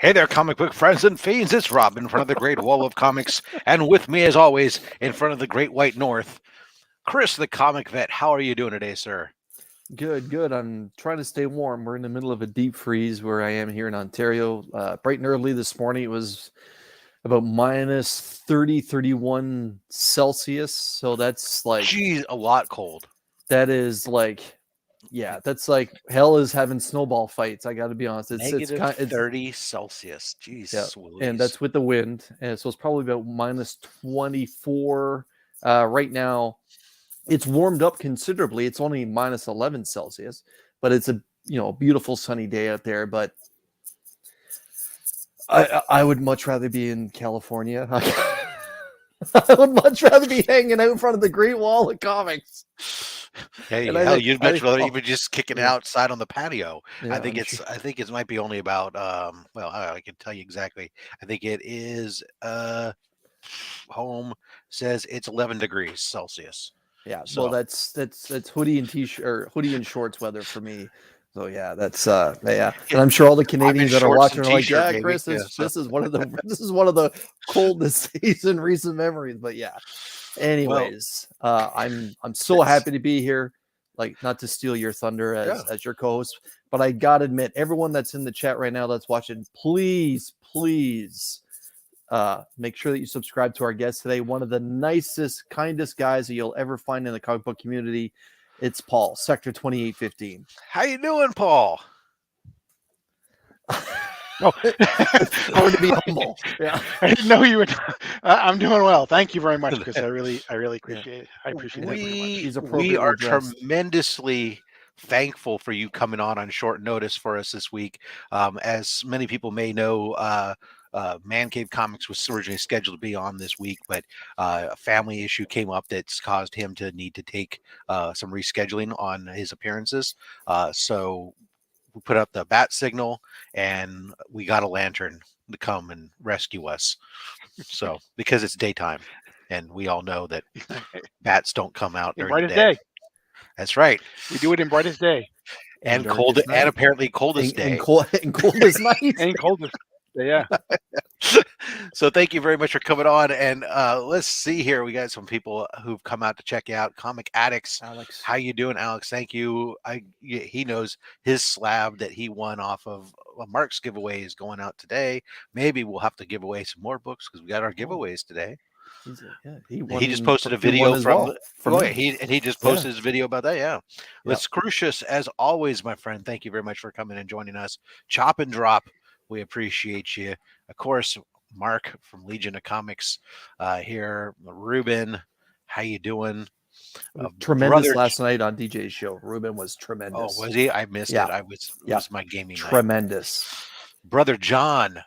Hey there, comic book friends and fiends. It's Rob in front of the Great Wall of Comics, and with me, as always, in front of the Great White North, Chris, the comic vet. How are you doing today, sir? Good, good. I'm trying to stay warm. We're in the middle of a deep freeze where I am here in Ontario. Bright and early this morning, it was about minus 30, 31 Celsius. So that's like, Geez, a lot cold. that is like, yeah, that's like hell is having snowball fights. I got to be honest. Negative It's 30 Celsius. yeah, Jeez, and Louise. that's with the wind. And so it's probably about minus 24 right now. It's warmed up considerably. It's only minus 11 Celsius, but it's a beautiful sunny day out there. But I would much rather be in California. I would much rather be hanging out in front of the Great Wall of Comics. Hey, And hell, you'd much rather oh, even just kicking it yeah, outside on the patio. yeah, I'm sure. I think it might be only about well, I can tell you exactly. I think it is home says it's 11 degrees Celsius. Yeah, well, So that's hoodie and t-shirt or hoodie and shorts weather for me. So yeah, that's yeah, and I'm sure all the I'm in Canadians that are shorts and watching are like, t-shirt, yeah, baby. Chris, Yeah, so this is one of the this is one of the coldest days in recent memories. But yeah, well, anyways, I'm so it's happy to be here. Like, not to steal your thunder yeah. as your co-host, but I gotta admit, everyone that's in the chat right now that's watching, please make sure that you subscribe to our guest today. One of the nicest, kindest guys that you'll ever find in the comic book community. It's Paul, Sector 2815. How you doing, Paul? Oh, Hard to be humble. Yeah. I didn't know you were. I'm doing well. Thank you very much, Chris. I really Yeah. appreciate it. I appreciate that very much. He's We appropriately are dressed. tremendously thankful for you coming on short notice for us this week. As many people may know, Man Cave Comics was originally scheduled to be on this week, but a family issue came up that's caused him to need to take some rescheduling on his appearances. So we put up the bat signal, and we got a lantern to come and rescue us. So because it's daytime, and we all know that bats don't come out In during the brightest day. day, That's right. we do it in brightest day And And cold, darkest and night. apparently coldest And day. coldest night. and coldest. Day, yeah. So thank you very much for coming on. And let's see here. We got some people who've come out to check out Comic Addicts. Alex. How you doing, Alex? Thank you. He knows his slab that he won off of Mark's giveaway is going out today. Maybe we'll have to give away some more books because we got our giveaways today. He Just posted a he won video as from well. the, From me. he just Yeah. posted his video about that. Yeah. Yeah. Let's Crucius, as always, my friend. Thank you very much for coming and joining us. Chop and drop. We appreciate you. Of course, Mark from Legion of Comics here. Ruben, how you doing? Tremendous Brother, last night on DJ's show. Ruben was oh, tremendous. was he? I missed Yeah. it. I was it Yeah. was my gaming night. Tremendous. Brother John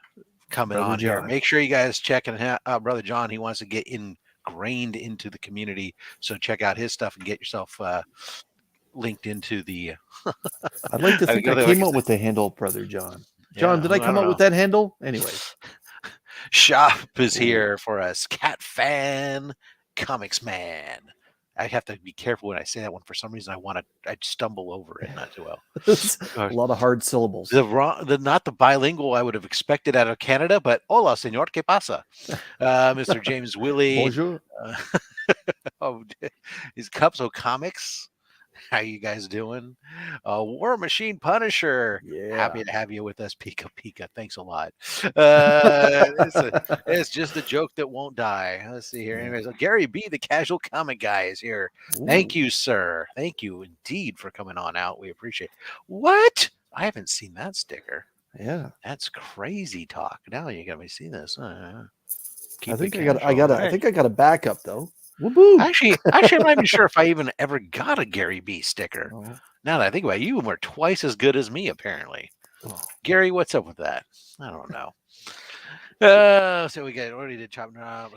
coming Brother on here. John. Make sure you guys check out Brother John. He wants to get ingrained into the community, so check out his stuff and get yourself linked into the I'd like to I think go I there, came like I up said, with the handle, Brother John. John, yeah, did I come don't up with know. that handle? Anyways. Shop is Ooh. here for us. Cat fan, comics man. I have to be careful when I say that one. For some reason, I stumble over it not too well. A lot of hard syllables. Not the bilingual I would have expected out of Canada, but hola, señor, ¿qué pasa? Mr. James Willie. Bonjour. Oh, his Cups of Comics. How you guys doing? War Machine Punisher. Yeah. Happy to have you with us, Pika Pika. Thanks a lot. It's just a joke that won't die. Let's see here. Anyways, Gary B, the casual comic guy, is here. Thank you, sir. Thank you indeed for coming on out. We appreciate it. What? I haven't seen that sticker. Yeah. That's crazy talk. Now you got me see this. I Keep think it I got casual. I think I got a backup though. Woo-hoo. Actually, I'm not even sure if I even ever got a Gary B sticker. Oh. Now that I think about it, you were twice as good as me, apparently. Oh. Gary, what's up with that? I don't know. So we got already did chop drop.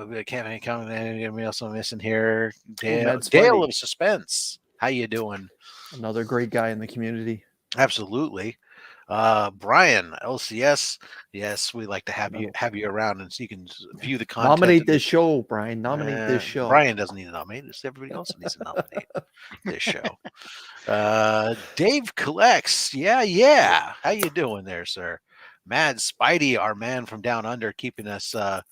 We can't come. We also missing here. Dale of Suspense. How you doing? Another great guy in the community. Absolutely. Brian, LCS. Yes, we like to have you around, and so you can view the content. Nominate this show, Brian. Nominate this show. Brian doesn't need to nominate. It's everybody else that needs to nominate this show. Dave collects. Yeah. How you doing there, sir? Mad Spidey, our man from down under, keeping us up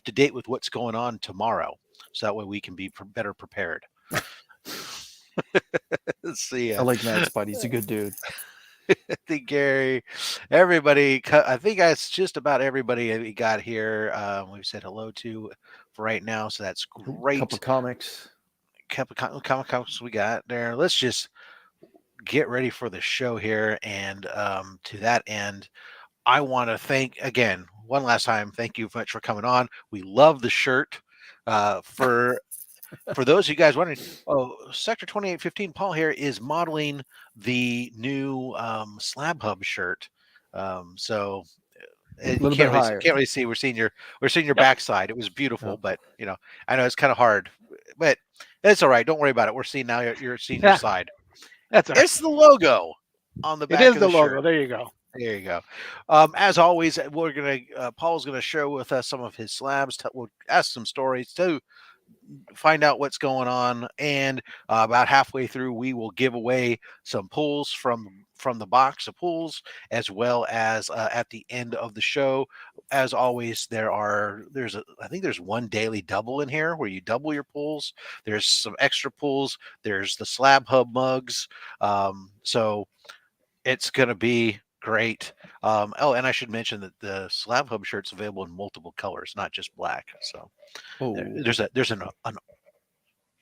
to date with what's going on tomorrow, so that way we can be better prepared. See ya. I like Mad Spidey. He's a good dude. I think Gary, everybody, I think that's just about everybody we got here. We've said hello to for right now, so that's great. Couple comics. Couple comic comics we got there. Let's just get ready for the show here, and to that end, I want to thank again one last time. Thank you much for coming on. We love the shirt. For those of you guys wondering, Sector 2815 Paul here is modeling the new Slab Hub shirt. So you can't really see. We're seeing your backside. It was beautiful, but I know it's kind of hard, but it's all right. Don't worry about it. We're seeing now. You're seeing your side. That's all right. It's the logo on the back. It is of the logo. shirt. There you go. There you go. As always, Paul's gonna share with us some of his slabs. We'll ask some stories too. Find out what's going on, and about halfway through we will give away some pulls from the box of pulls, as well as at the end of the show, as always, I think there's one daily double in here where you double your pulls. There's some extra pulls. There's the Slab Hub mugs, so it's gonna be great. And I should mention that the Slab Hub shirt's available in multiple colors, not just black. So there's an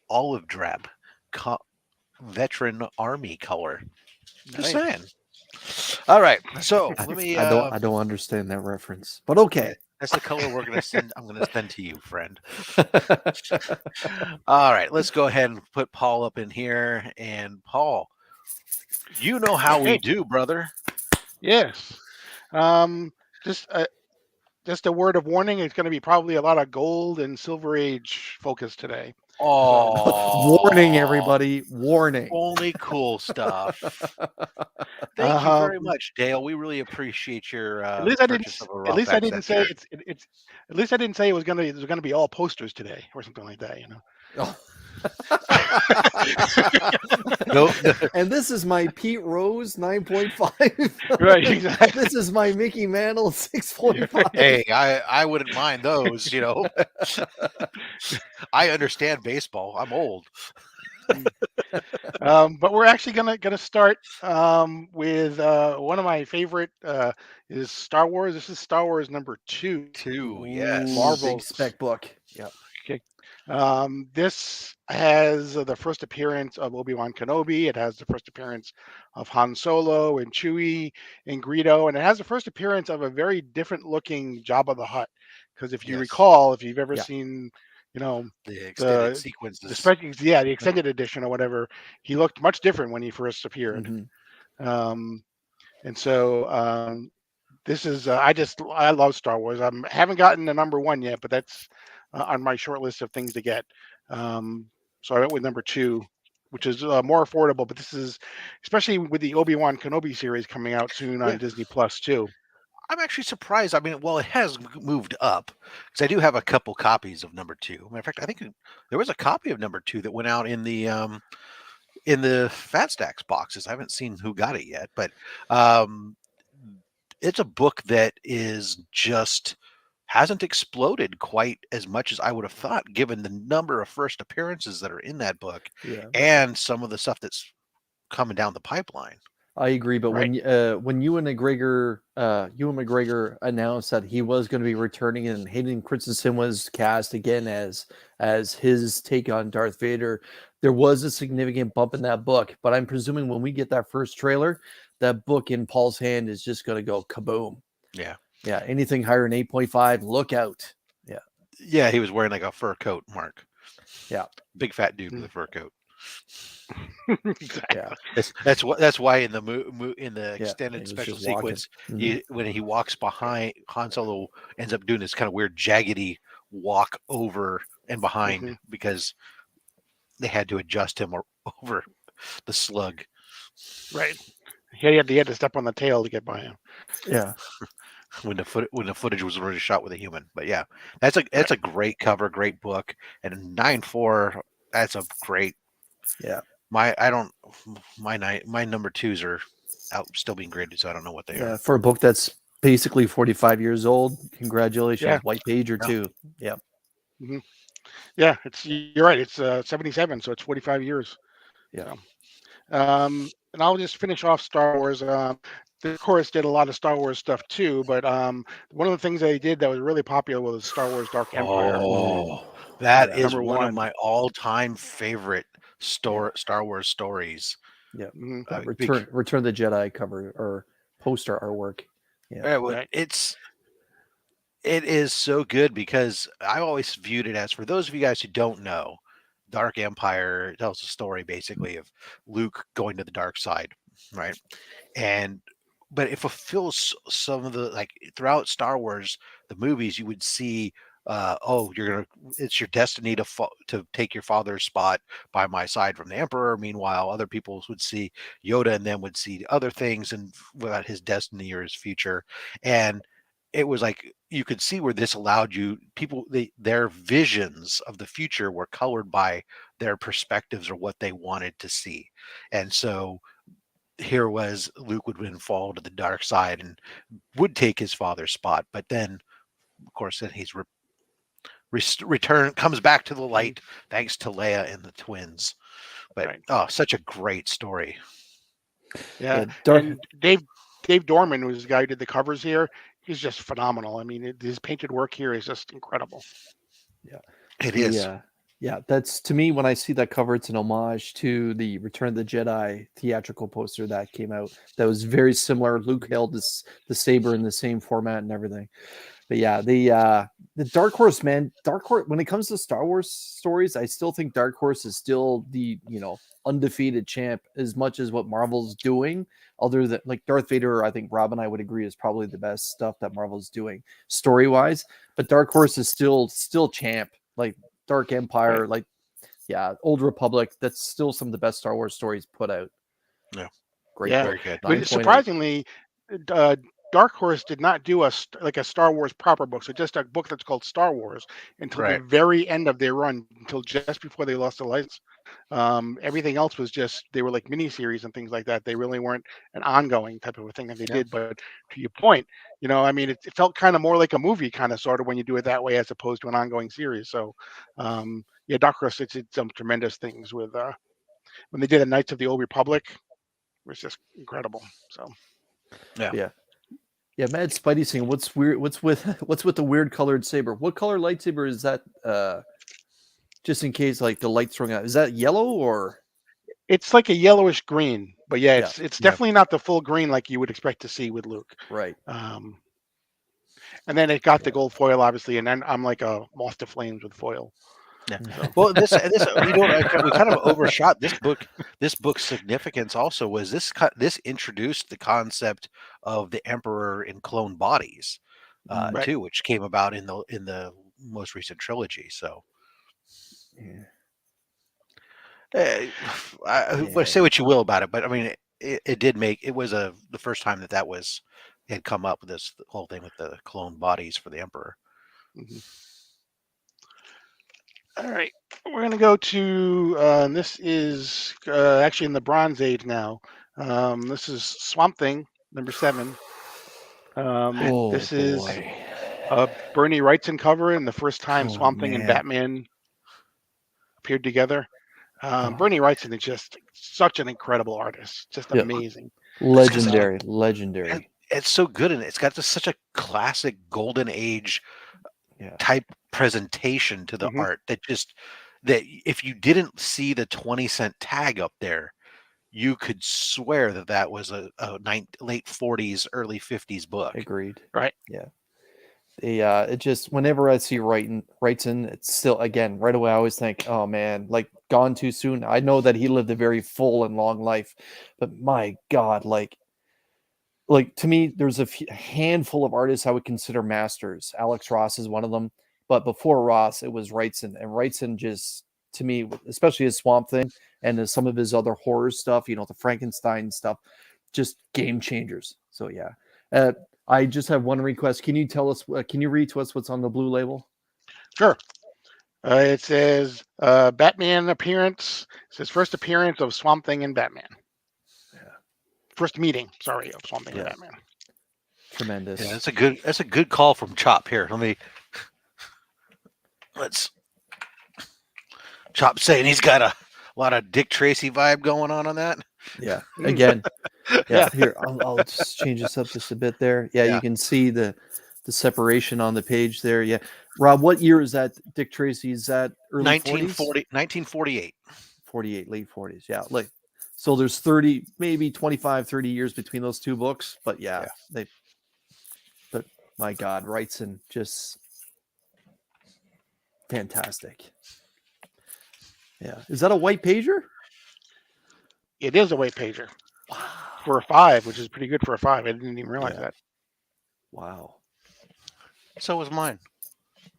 olive drab veteran army color. Just saying. All right, so let me. I don't understand that reference, but okay. That's the color we're gonna send. I'm gonna send to you, friend. All right, let's go ahead and put Paul up in here. And Paul, you know how we do, brother. Yes. Just a word of warning. It's going to be probably a lot of gold and silver age focus today. Oh, warning, everybody! Warning. Only cool stuff. Thank you very much, Dale. We really appreciate your. At least I didn't say it was going to be all posters today or something like that. Oh. And this is my Pete Rose 9.5. Right, exactly. This is my Mickey Mantle 6.5. Hey, I wouldn't mind those. I understand baseball. I'm old. But we're actually gonna start with one of my favorite is Star Wars. This is Star Wars number 2. Yes. Marvel spec book. Yeah. Okay. This has the first appearance of Obi-Wan Kenobi. It has the first appearance of Han Solo and Chewie and Greedo, and it has the first appearance of a very different looking Jabba the Hutt. Because if you recall, if you've ever seen, the extended sequences, the extended edition or whatever, he looked much different when he first appeared. Mm-hmm. And so this is I love Star Wars. I haven't gotten the number 1 yet, but that's on my short list of things to get. So I went with number 2, which is more affordable. But this is, especially with the Obi-Wan Kenobi series coming out soon on Disney Plus too. I'm actually surprised. I mean, well, it has moved up because I do have a couple copies of number 2. Matter of fact, I think there was a copy of number 2 that went out in the Fat Stacks boxes. I haven't seen who got it yet, but it's a book that is just hasn't exploded quite as much as I would have thought, given the number of first appearances that are in that book and some of the stuff that's coming down the pipeline. I agree, but when Ewan McGregor announced that he was going to be returning and Hayden Christensen was cast again as his take on Darth Vader, there was a significant bump in that book. But I'm presuming when we get that first trailer, that book in Paul's hand is just going to go kaboom. Yeah. Yeah. Anything higher than 8.5, look out. Yeah. Yeah. He was wearing like a fur coat, Mark. Yeah. Big fat dude with a fur coat. Exactly. Yeah. That's why in the extended special sequence, when he walks behind, Han Solo ends up doing this kind of weird jaggedy walk over and behind because they had to adjust him over the slug. Right. He had to step on the tail to get by him. Yeah. When the footage was already shot with a human. But yeah, that's a great cover, great book. And 9.4, that's a great. Yeah. My number 2s are out still being graded, so I don't know what they Yeah, are. for a book that's basically 45 years old. Congratulations, Yeah. white page or Yeah. two. Yeah. hmm Yeah, you're right. It's 77, so it's 45 years. Yeah. So, and I'll just finish off Star Wars. Of course, did a lot of Star Wars stuff too, but one of the things they did that was really popular was Star Wars Dark Empire. Oh, that Yeah. is Number one of one. my all-time favorite Star Wars stories. Yeah. hmm That Return of the Jedi cover or poster artwork. Yeah. Right. It is so good because I always viewed it as, for those of you guys who don't know, Dark Empire tells a story basically of Luke going to the dark side, right? And but it fulfills some of the, like, throughout Star Wars, the movies, you would see, it's your destiny to take your father's spot by my side from the Emperor. Meanwhile, other people would see Yoda and then would see other things and about his destiny or his future. And it was like you could see where this allowed their visions of the future were colored by their perspectives or what they wanted to see. And so here was Luke would then fall to the dark side and would take his father's spot, but then, of course, then he's comes back to the light thanks to Leia and the twins. But Right. such a great story. Yeah. Dark. And Dave Dorman, who's the guy who did the covers here, he's just phenomenal. I mean, his painted work here is just incredible. Yeah. It is. Yeah, that's, to me, when I see that cover, it's an homage to the Return of the Jedi theatrical poster that came out. That was very similar. Luke held the saber in the same format and everything. But yeah, the Dark Horse, man, Dark Horse. When it comes to Star Wars stories, I still think Dark Horse is still the undefeated champ as much as what Marvel's doing. Other than like Darth Vader, I think Rob and I would agree is probably the best stuff that Marvel's doing story wise. But Dark Horse is still champ. Like Dark Empire, Right. Old Republic. That's still some of the best Star Wars stories put out. Yeah. Great Yeah. book. Very good. But 9.8. surprisingly, Dark Horse did not do a Star Wars proper book, so just a book that's called Star Wars until the Right. very end of their run, until just before they lost the license. Everything else was just, they were like miniseries and things like that. They really weren't an ongoing type of a thing that they did. But to your point, I mean, it felt kind of more like a movie, kind of sort of, when you do it that way as opposed to an ongoing series. So, Dark Horse did some tremendous things with when they did the Knights of the Old Republic. It was just incredible. So. Yeah, Mad Spidey saying, "What's weird? What's with the weird colored saber? What color lightsaber is that? Just in case, like the light's throwing out. Is that yellow or?" It's like a yellowish green, but yeah, Yeah. it's definitely not the full green like you would expect to see with Luke. Right. And then it got the gold foil, obviously, and then I'm like a moth to flames with foil. Yeah. So. Well, this we kind of overshot this book. This book's significance also was this introduced the concept of the Emperor in clone bodies, Right. too, which came about in the most recent trilogy. So, say what you will about it, but I mean, it was the first time that had come up with this whole thing with the clone bodies for the Emperor. Mm-hmm. All right, we're going to go to, this is actually in the Bronze Age now. This is Swamp Thing, number 7. This is Bernie Wrightson cover, and the first time Swamp Thing and Batman appeared together. Bernie Wrightson is just such an incredible artist, just amazing. Legendary. And it's so good, and it's got such a classic golden age type presentation to the art that if you didn't see the 20-cent tag up there, you could swear that was a late 40s, early 50s book. Agreed. Right. Yeah. It just, whenever I see Wrightson, it's still, again, right away I always think, oh man, like, gone too soon. I know that he lived a very full and long life, but my God, like to me, there's a handful of artists I would consider masters. Alex Ross is one of them. But before Ross, it was Wrightson. And Wrightson just, to me, especially his Swamp Thing and some of his other horror stuff, the Frankenstein stuff, just game changers. So, yeah. I just have one request. Can you read to us what's on the blue label? Sure. It says Batman appearance. It says first appearance of Swamp Thing and Batman. Yeah. first meeting. Sorry, of Swamp Thing and Yeah. Batman. Tremendous. Yeah, that's a good call from Chop here. Let's Chop saying he's got a lot of Dick Tracy vibe going on that. Yeah. Again. Yeah. Here, I'll just change this up just a bit there. Yeah, Yeah. you can see the separation on the page there. Yeah. Rob, what year is that? Dick Tracy, is that early 1948. 48, late 40s. Yeah. Like, so there's 30, maybe 25, 30 years between those two books. But yeah. But my God, Wrightson, just fantastic. Yeah. Is that a white pager? It is a white pager for a 5, which is pretty good for a 5. I didn't even realize that. Wow. So was mine.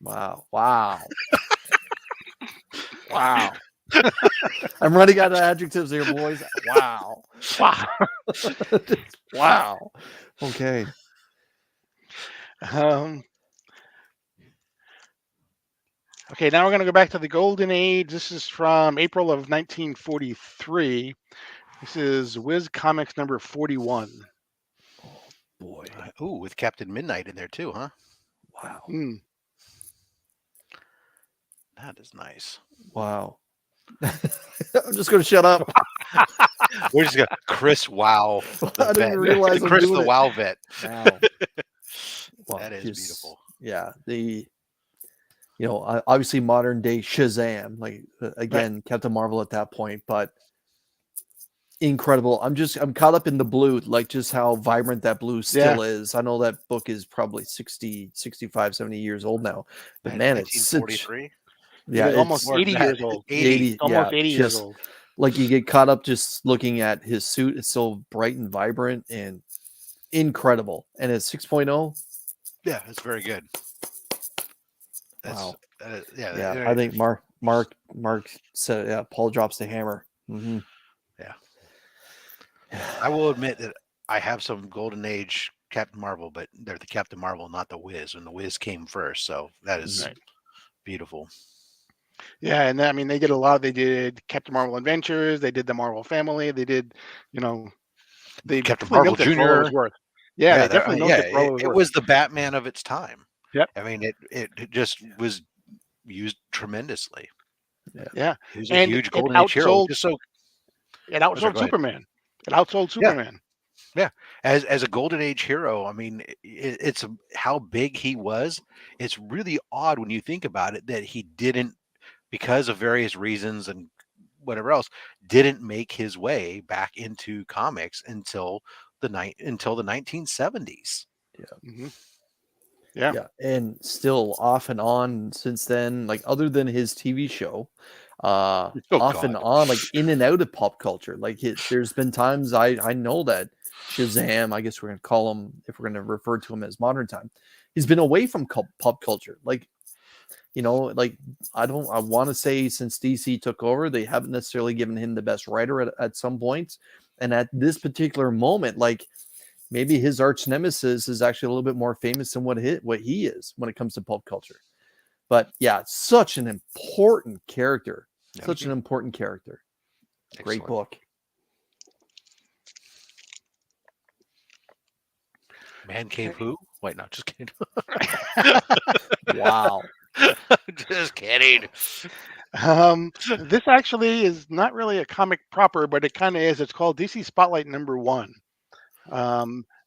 Wow. Wow. Wow. I'm running out of adjectives here, boys. Wow. Wow. Wow. Okay. Okay, now we're going to go back to the Golden Age. This is from April of 1943. This is Wiz Comics number 41. Oh, boy. Ooh, with Captain Midnight in there too, huh? Wow. That is nice. Wow. I'm just going to shut up. We're just going to Chris Wow. I didn't realize I'm Chris doing the it. Wow vet. Wow. Well, That is just, beautiful. Yeah. Obviously modern day Shazam, like again, Right. Captain Marvel at that point, but incredible. I'm caught up in the blue, like just how vibrant that blue still is. I know that book is probably 60, 65, 70 years old now, but man, it's such, 1943. yeah, It's almost it's 80 years old. 80. Almost yeah, 80 years just old. like you get caught up just looking at his suit. It's so bright and vibrant and incredible. And it's 6.0. Yeah, it's very good. Wow. Yeah. I think Mark said, yeah, Paul drops the hammer. Mm-hmm. Yeah. I will admit that I have some Golden Age Captain Marvel, but they're the Captain Marvel, not the Wiz, and the Wiz came first. So that is beautiful. Yeah, and I mean, they did a lot. They did Captain Marvel Adventures. They did the Marvel Family. They did, they Captain definitely Marvel milked it for all it was Jr. worth. Yeah, they definitely milked it for all it was It worth. was the Batman of its time. Yep. I mean, it just was used tremendously. Yeah. He was a huge Golden Age hero. It outsold Superman. It outsold Superman. Yeah, as a Golden Age hero, I mean, it's how big he was. It's really odd when you think about it that he didn't, because of various reasons and whatever else, didn't make his way back into comics until the 1970s. Yeah. Mm-hmm. Yeah, and still off and on since then. Like other than his TV show, off and on, like in and out of pop culture. Like there's been times I know that Shazam, I guess we're gonna call him, if we're gonna refer to him as modern time, he's been away from pop culture. Like, like I want to say since DC took over, they haven't necessarily given him the best writer at some points, and at this particular moment, like maybe his arch nemesis is actually a little bit more famous than what he is when it comes to pop culture. But yeah, such an important character. Yeah. Such an important character. Excellent. Great book. Man Cave who? Wait, no, just kidding. Wow. Just kidding. This actually is not really a comic proper, but it kind of is. It's called DC Spotlight number 1.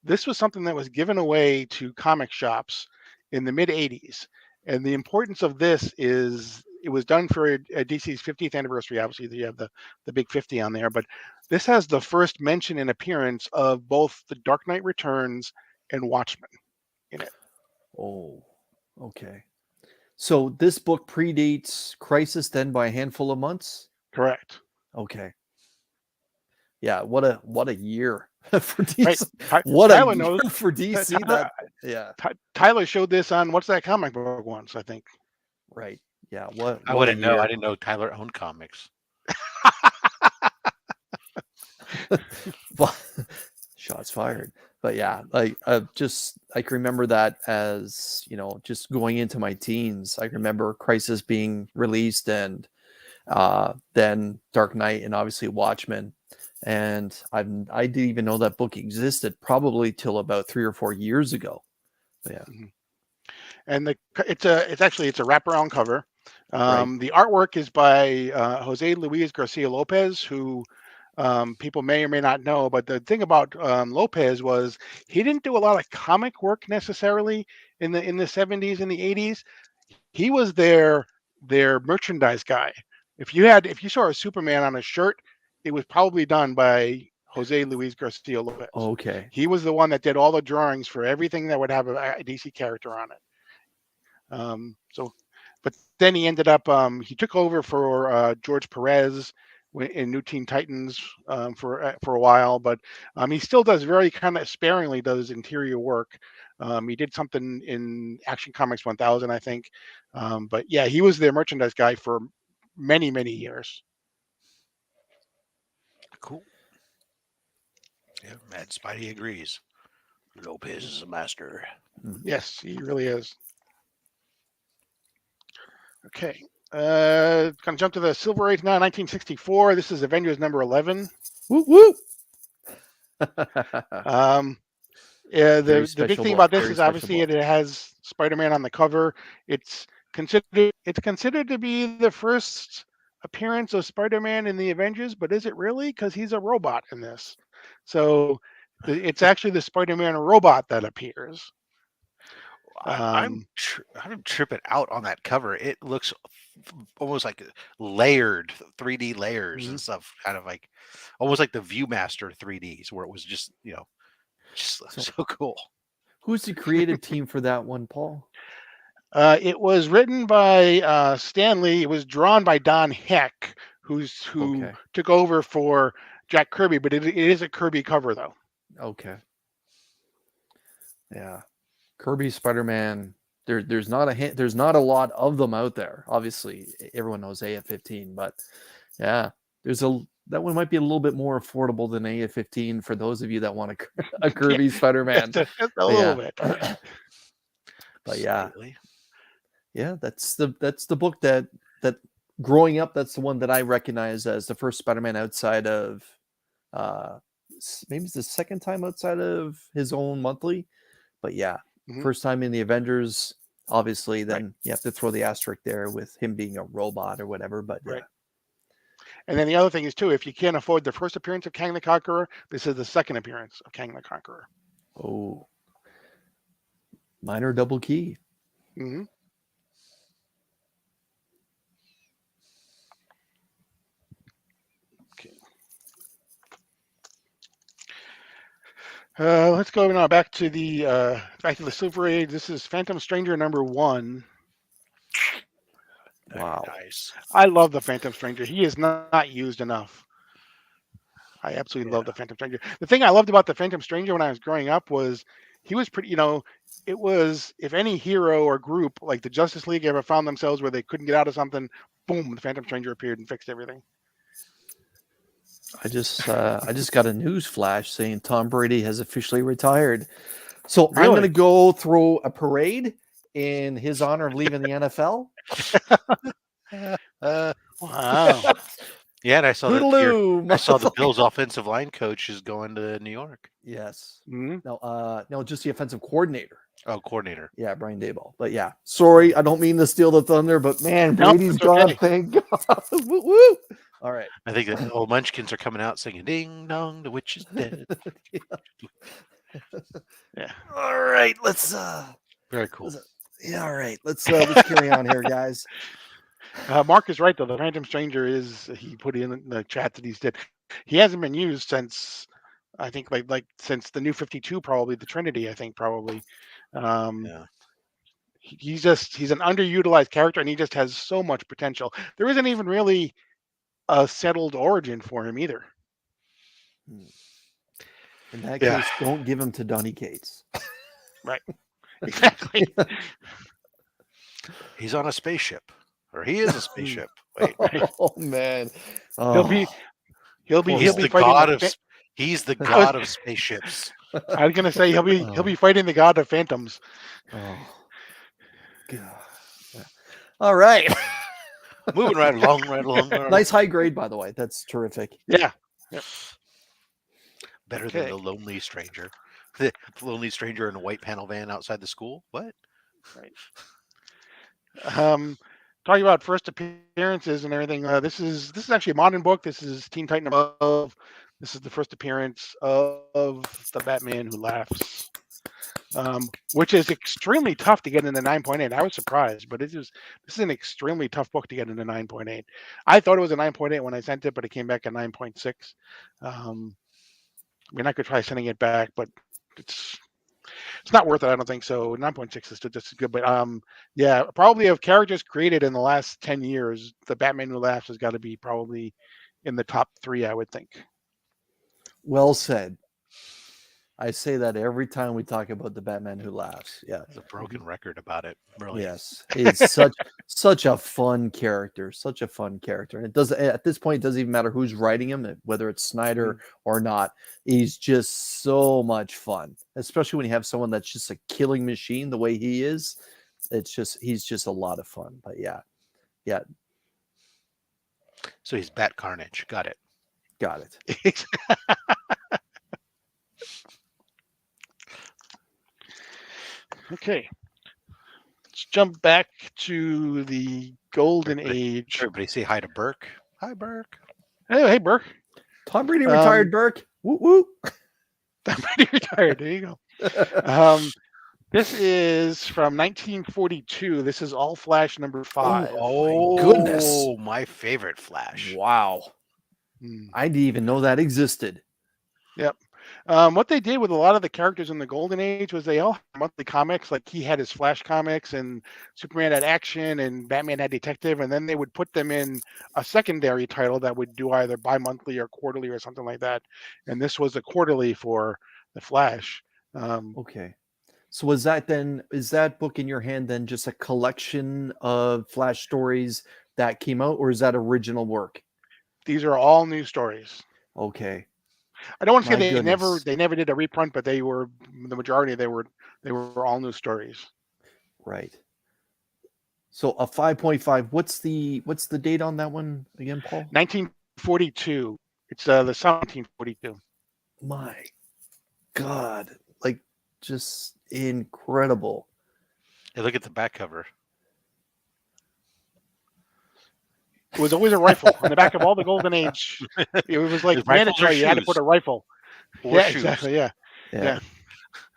This was something that was given away to comic shops in the mid 80s. And the importance of this is it was done for DC's 50th anniversary. Obviously, you have the big 50 on there, but this has the first mention and appearance of both The Dark Knight Returns and Watchmen in it. Oh, okay. So this book predates Crisis then by a handful of months? Correct. Okay. Yeah, what a year for DC. Right. What Tyler a year knows. for DC. Tyler showed this on what's that comic book once, I think. Right. Yeah. I wouldn't know. I didn't know Tyler owned comics. Shots fired. But yeah, like I can remember that as, just going into my teens. I remember Crisis being released and then Dark Knight and obviously Watchmen. And I didn't even know that book existed probably till about 3 or 4 years ago. But yeah. Mhm. And it's a wraparound cover. Right. The artwork is by Jose Luis Garcia Lopez, who people may or may not know. But the thing about Lopez was he didn't do a lot of comic work necessarily in the 70s and the 80s. He was their merchandise guy. If you saw a Superman on a shirt, it was probably done by Jose Luis Garcia Lopez. Okay. He was the one that did all the drawings for everything that would have a DC character on it. But then he ended up he took over for George Perez in New Teen Titans for a while, but he still does very kind of sparingly does interior work. He did something in Action Comics 1000, I think. But yeah, he was their merchandise guy for many, many years. Cool. Yeah, Mad Spidey agrees. Lopez is a master. Yes, he really is. Okay. Gonna jump to the Silver Age now, 1964. This is Avengers number 11. Woo woo. Yeah, the big special thing book, about this very is obviously special it has Spider-Man on the cover. It's considered to be the first appearance of Spider-Man in the Avengers, but is it really? Because he's a robot in this. So it's actually the Spider-Man robot that appears. I'm tripping out on that cover. It looks almost like layered 3D layers and stuff, kind of like almost like the ViewMaster 3Ds, where it was just just so cool. Who's the creative team for that one, Paul? It was written by Stan Lee. It was drawn by Don Heck, who Okay. took over for Jack Kirby, but it is a Kirby cover though. Okay. Yeah. Kirby Spider-Man. There's not a lot of them out there. Obviously, everyone knows AF-15, but yeah, that one might be a little bit more affordable than AF-15 for those of you that want a Kirby Spider-Man. Just a little bit. But yeah. Yeah, that's the book that growing up, that's the one that I recognize as the first Spider-Man outside of maybe it's the second time outside of his own monthly. But yeah, first time in the Avengers, obviously, then you have to throw the asterisk there with him being a robot or whatever. But yeah. Right. And then the other thing is too, if you can't afford the first appearance of Kang the Conqueror, this is the second appearance of Kang the Conqueror. Oh, minor double key. Mm-hmm. Let's go now back to the Silver Age. This is Phantom Stranger number 1. Wow, nice. I love the Phantom Stranger. He is not used enough. I absolutely love the Phantom Stranger. The thing I loved about the Phantom Stranger when I was growing up was he was pretty. It was if any hero or group like the Justice League ever found themselves where they couldn't get out of something, boom, the Phantom Stranger appeared and fixed everything. I just got a news flash saying Tom Brady has officially retired. So Really? I'm going to go throw a parade in his honor of leaving the NFL. Wow. Yeah, and I saw Toodaloo, I saw the Bills' offensive line coach is going to New York. Yes. Mm-hmm. No, just the offensive coordinator. Oh, coordinator. Yeah, Brian Daboll. But yeah, sorry, I don't mean to steal the thunder, but man, Brady's gone. Okay. Thank God. Woo, woo. All right. I think the old munchkins are coming out singing "Ding Dong, the witch is dead." Yeah. All right, let's Very cool. all right, let's carry on here, guys. Mark is right though. The Phantom Stranger he put in the chat that he's dead. He hasn't been used since I think like since the New 52, probably the Trinity. I think probably. Yeah. He's an underutilized character, and he just has so much potential. There isn't even really a settled origin for him either. In that case, don't give him to Donny Cates. Right. Exactly. He's on a spaceship, or he is a spaceship. Wait, Oh man, he'll be the fighting god of he's the god of spaceships. I was gonna say he'll be fighting the god of phantoms. Oh God. All right. Moving right along. Nice high grade, by the way. That's terrific. Yeah. Yep. Better than Okay. the lonely stranger. The lonely stranger in a white panel van outside the school. What? Right. Talking about first appearances and everything. This is actually a modern book. This is Teen Titan Above. This is the first appearance of the Batman Who Laughs, which is extremely tough to get into 9.8. I was surprised, but this is an extremely tough book to get into 9.8. I thought it was a 9.8 when I sent it, but it came back at 9.6. I mean, I could try sending it back, but it's not worth it. I don't think so. 9.6 is still just as good, but yeah, probably of characters created in the last 10 years, the Batman Who Laughs has got to be probably in the top 3, I would think. Well said. I say that every time we talk about the Batman Who Laughs. Yeah. It's a broken record about it. Really. Yes. It's such a fun character. Such a fun character. And it doesn't at this point, it doesn't even matter who's writing him, whether it's Snyder or not. He's just so much fun. Especially when you have someone that's just a killing machine the way he is. He's just a lot of fun. But yeah. Yeah. So he's Bat Carnage. Got it. Got it. Okay. Let's jump back to the golden age. Everybody say hi to Burke. Hi, Burke. Hey, Burke. Tom Brady retired, Burke. Woo woo. Tom Brady retired. There you go. This is from 1942. This is All Flash number 5. Oh, my goodness. Oh, my favorite Flash. Wow. I didn't even know that existed. Yep. What they did with a lot of the characters in the Golden Age was they all had monthly comics. Like he had his Flash comics, and Superman had Action, and Batman had Detective, and then they would put them in a secondary title that would do either bi-monthly or quarterly or something like that. And this was a quarterly for the Flash. Okay. So is that book in your hand then just a collection of Flash stories that came out, or is that original work? These are all new stories. Okay. I don't want to say My they never did a reprint, but they were the majority. They were all new stories. Right. So a 5.5. What's the date on that one again, Paul? 1942. It's the summer 1942. My God, like just incredible. Hey, look at the back cover. It was always a rifle on the back of all the Golden Age. It was like mandatory. You had to put a rifle. Or yeah, shoes. Exactly. Yeah.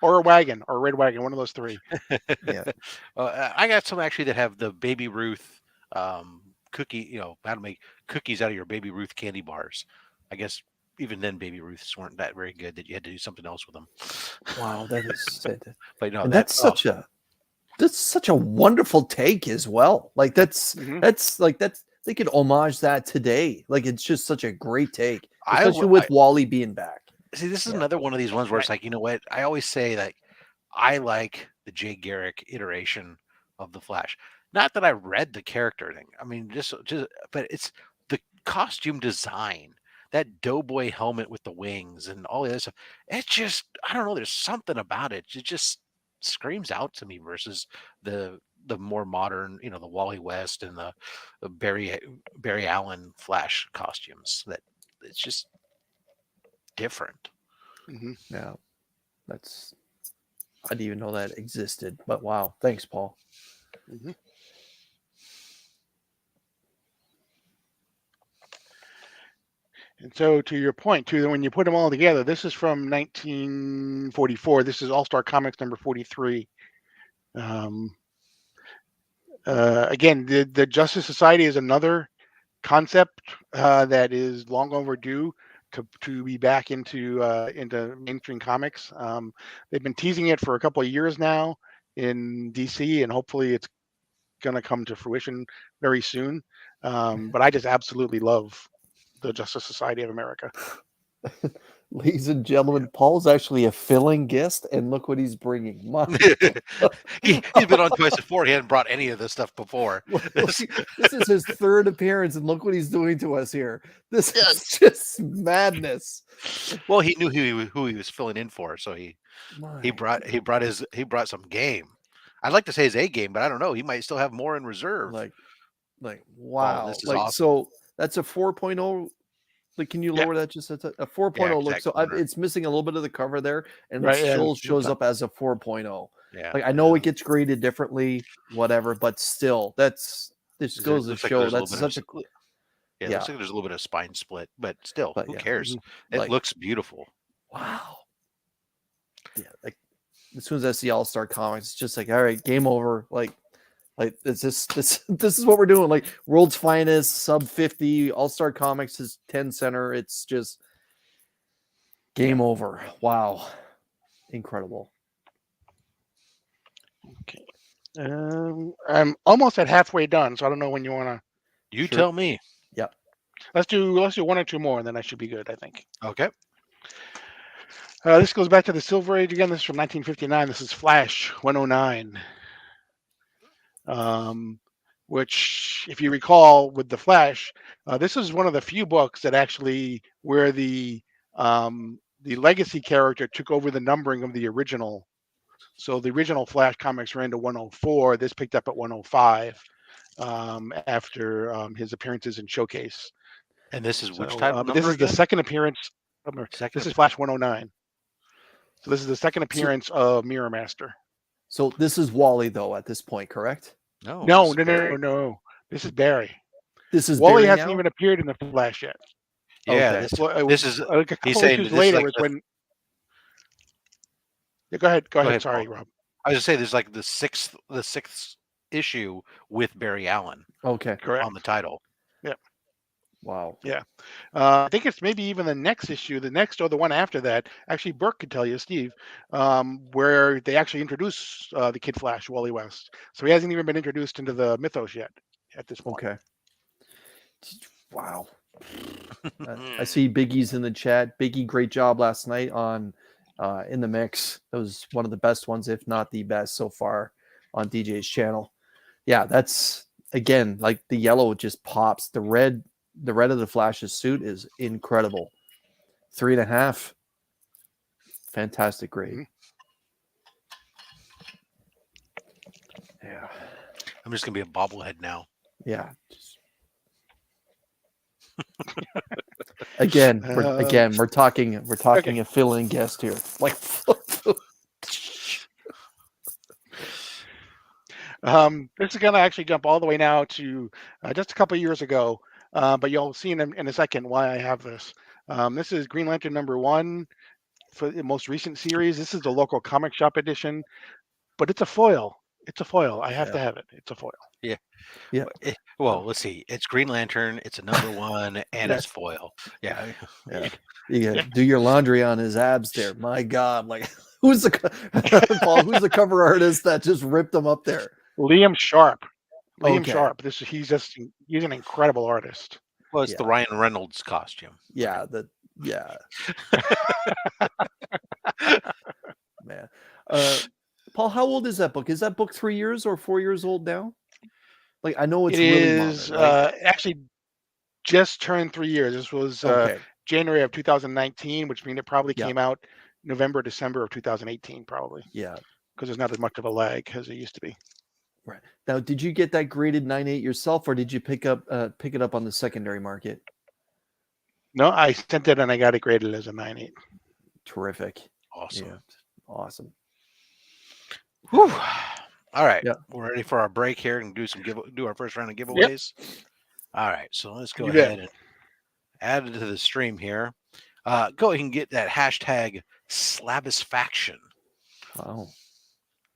Or a wagon, or a red wagon, one of those 3. Yeah. I got some actually that have the Baby Ruth cookie, how to make cookies out of your Baby Ruth candy bars. I guess even then Baby Ruths weren't that very good that you had to do something else with them. Wow, that is but no, and that's such a wonderful take as well. Like that's they could homage that today. Like it's just such a great take, especially with Wally being back. See, this is another one of these ones where it's like, you know what? I always say that I like the Jay Garrick iteration of the Flash. Not that I read the character thing. I mean, just but it's the costume design, that doughboy helmet with the wings and all the other stuff. It's just, I don't know. There's something about it. It just screams out to me versus the more modern, the Wally West and the Barry Allen Flash costumes. That it's just different. Yeah, I didn't even know that existed. But wow, thanks, Paul. And so, to your point, too, when you put them all together, this is from 1944. This is All-Star Comics number 43. Again, the Justice Society is another concept that is long overdue to be back into mainstream comics. They've been teasing it for a couple of years now in DC, and hopefully it's going to come to fruition very soon. But I just absolutely love the Justice Society of America. Ladies and gentlemen, Paul's actually a filling guest, and look what he's bringing. He's been on twice before. He hadn't brought any of this stuff before. This is his 3rd appearance, and look what he's doing to us here. This is just madness. Well, he knew who he was filling in for, so he brought some game. I'd like to say his A game, but I don't know. He might still have more in reserve. Like wow. This is like awesome. So that's a 4.0 Like, can you Yeah. lower that just a 4.0 Yeah, look? exact So corner. it's missing a little bit of the cover there, and Right, it yeah, still it's shows not- up as a 4.0. Yeah. Like, I know it gets graded differently, whatever, but still, this It goes to looks like show there's a little that's bit of such a yeah, it yeah. looks like there's a little bit of spine split, but still, But who yeah, cares? It like, looks beautiful. wow. Yeah, like as soon as I see All-Star Comics, it's just like, all right, game over. Like it's just this is what we're doing. Like, world's finest, sub 50, All-Star Comics is 10 center. It's just game over. Wow. Incredible. Okay. I'm almost at halfway done, so I don't know when you want to. You Sure. tell me. Yep. Let's do one or two more, and then I should be good. I think. Okay. This goes back to the Silver Age again. This is from 1959. This is Flash 109. Which, if you recall, with the Flash, this is one of the few books that actually where the legacy character took over the numbering of the original. So the original Flash comics ran to 104. This picked up at 105 after his appearances in Showcase. And this is which So, type but number this is the again? second appearance. Second This is Flash 109. So this is the second appearance of Mirror Master. So this is Wally, though, at this point, correct? No, No, this is Barry. no. This is Barry. This is Wally Barry hasn't now? even appeared in the Flash yet. Yeah, Okay. this is Like a he's couple saying issues this is later like was the- when. Yeah, go ahead. Go ahead. ahead, Sorry, Paul. Rob. I was gonna say there's like the sixth issue with Barry Allen Okay. Correct. on the title. Wow. I think it's maybe even the next issue, the next or the one after that. Actually, Burke could tell you, Steve, where they actually introduce the Kid Flash, Wally West. So he hasn't even been introduced into the mythos yet at this point. Okay. Wow. I see Biggie's in the chat. Biggie, great job last night on In the Mix. That was one of the best ones, if not the best so far on DJ's channel. Yeah, that's again like the yellow just pops. The red of the Flash's suit is incredible. 3.5. Fantastic grade. Yeah. I'm just gonna be a bobblehead now. Yeah. Again, we're talking a fill-in guest here. Like this is going to actually jump all the way now to just a couple of years ago, but you'll see in a second why I have this. This is Green Lantern #1 for the most recent series. This is the local comic shop edition, but it's a foil. It's a foil. I have to have it. It's a foil. Yeah. Well, let's see. It's Green Lantern. It's a #1, and it's foil. Yeah. You gotta do your laundry on his abs there. My God, like who's the Paul? Who's the cover artist that just ripped him up there? Liam Sharp. Liam Okay. Sharp. He's an incredible artist. Well, it's the Ryan Reynolds costume. Yeah. Man. Paul, how old is that book? Is that book 3 years or 4 years old now? Like, I know it's It really is modern, right? actually just turned 3 years. This was Okay. January of 2019, which means it probably Yeah. came out November, December of 2018, probably, Yeah. because there's not as much of a lag as it used to be. Right. Now, did you get that graded 9.8 yourself, or did you pick it up on the secondary market? No, I sent it and I got it graded as a 9.8. Terrific. Awesome. Yeah. Awesome. Whew. All right. Yeah. We're ready for our break here and do our first round of giveaways. All right. So let's go You ahead bet. and add it to the stream here. Go ahead and get that hashtag Slabisfaction. Wow.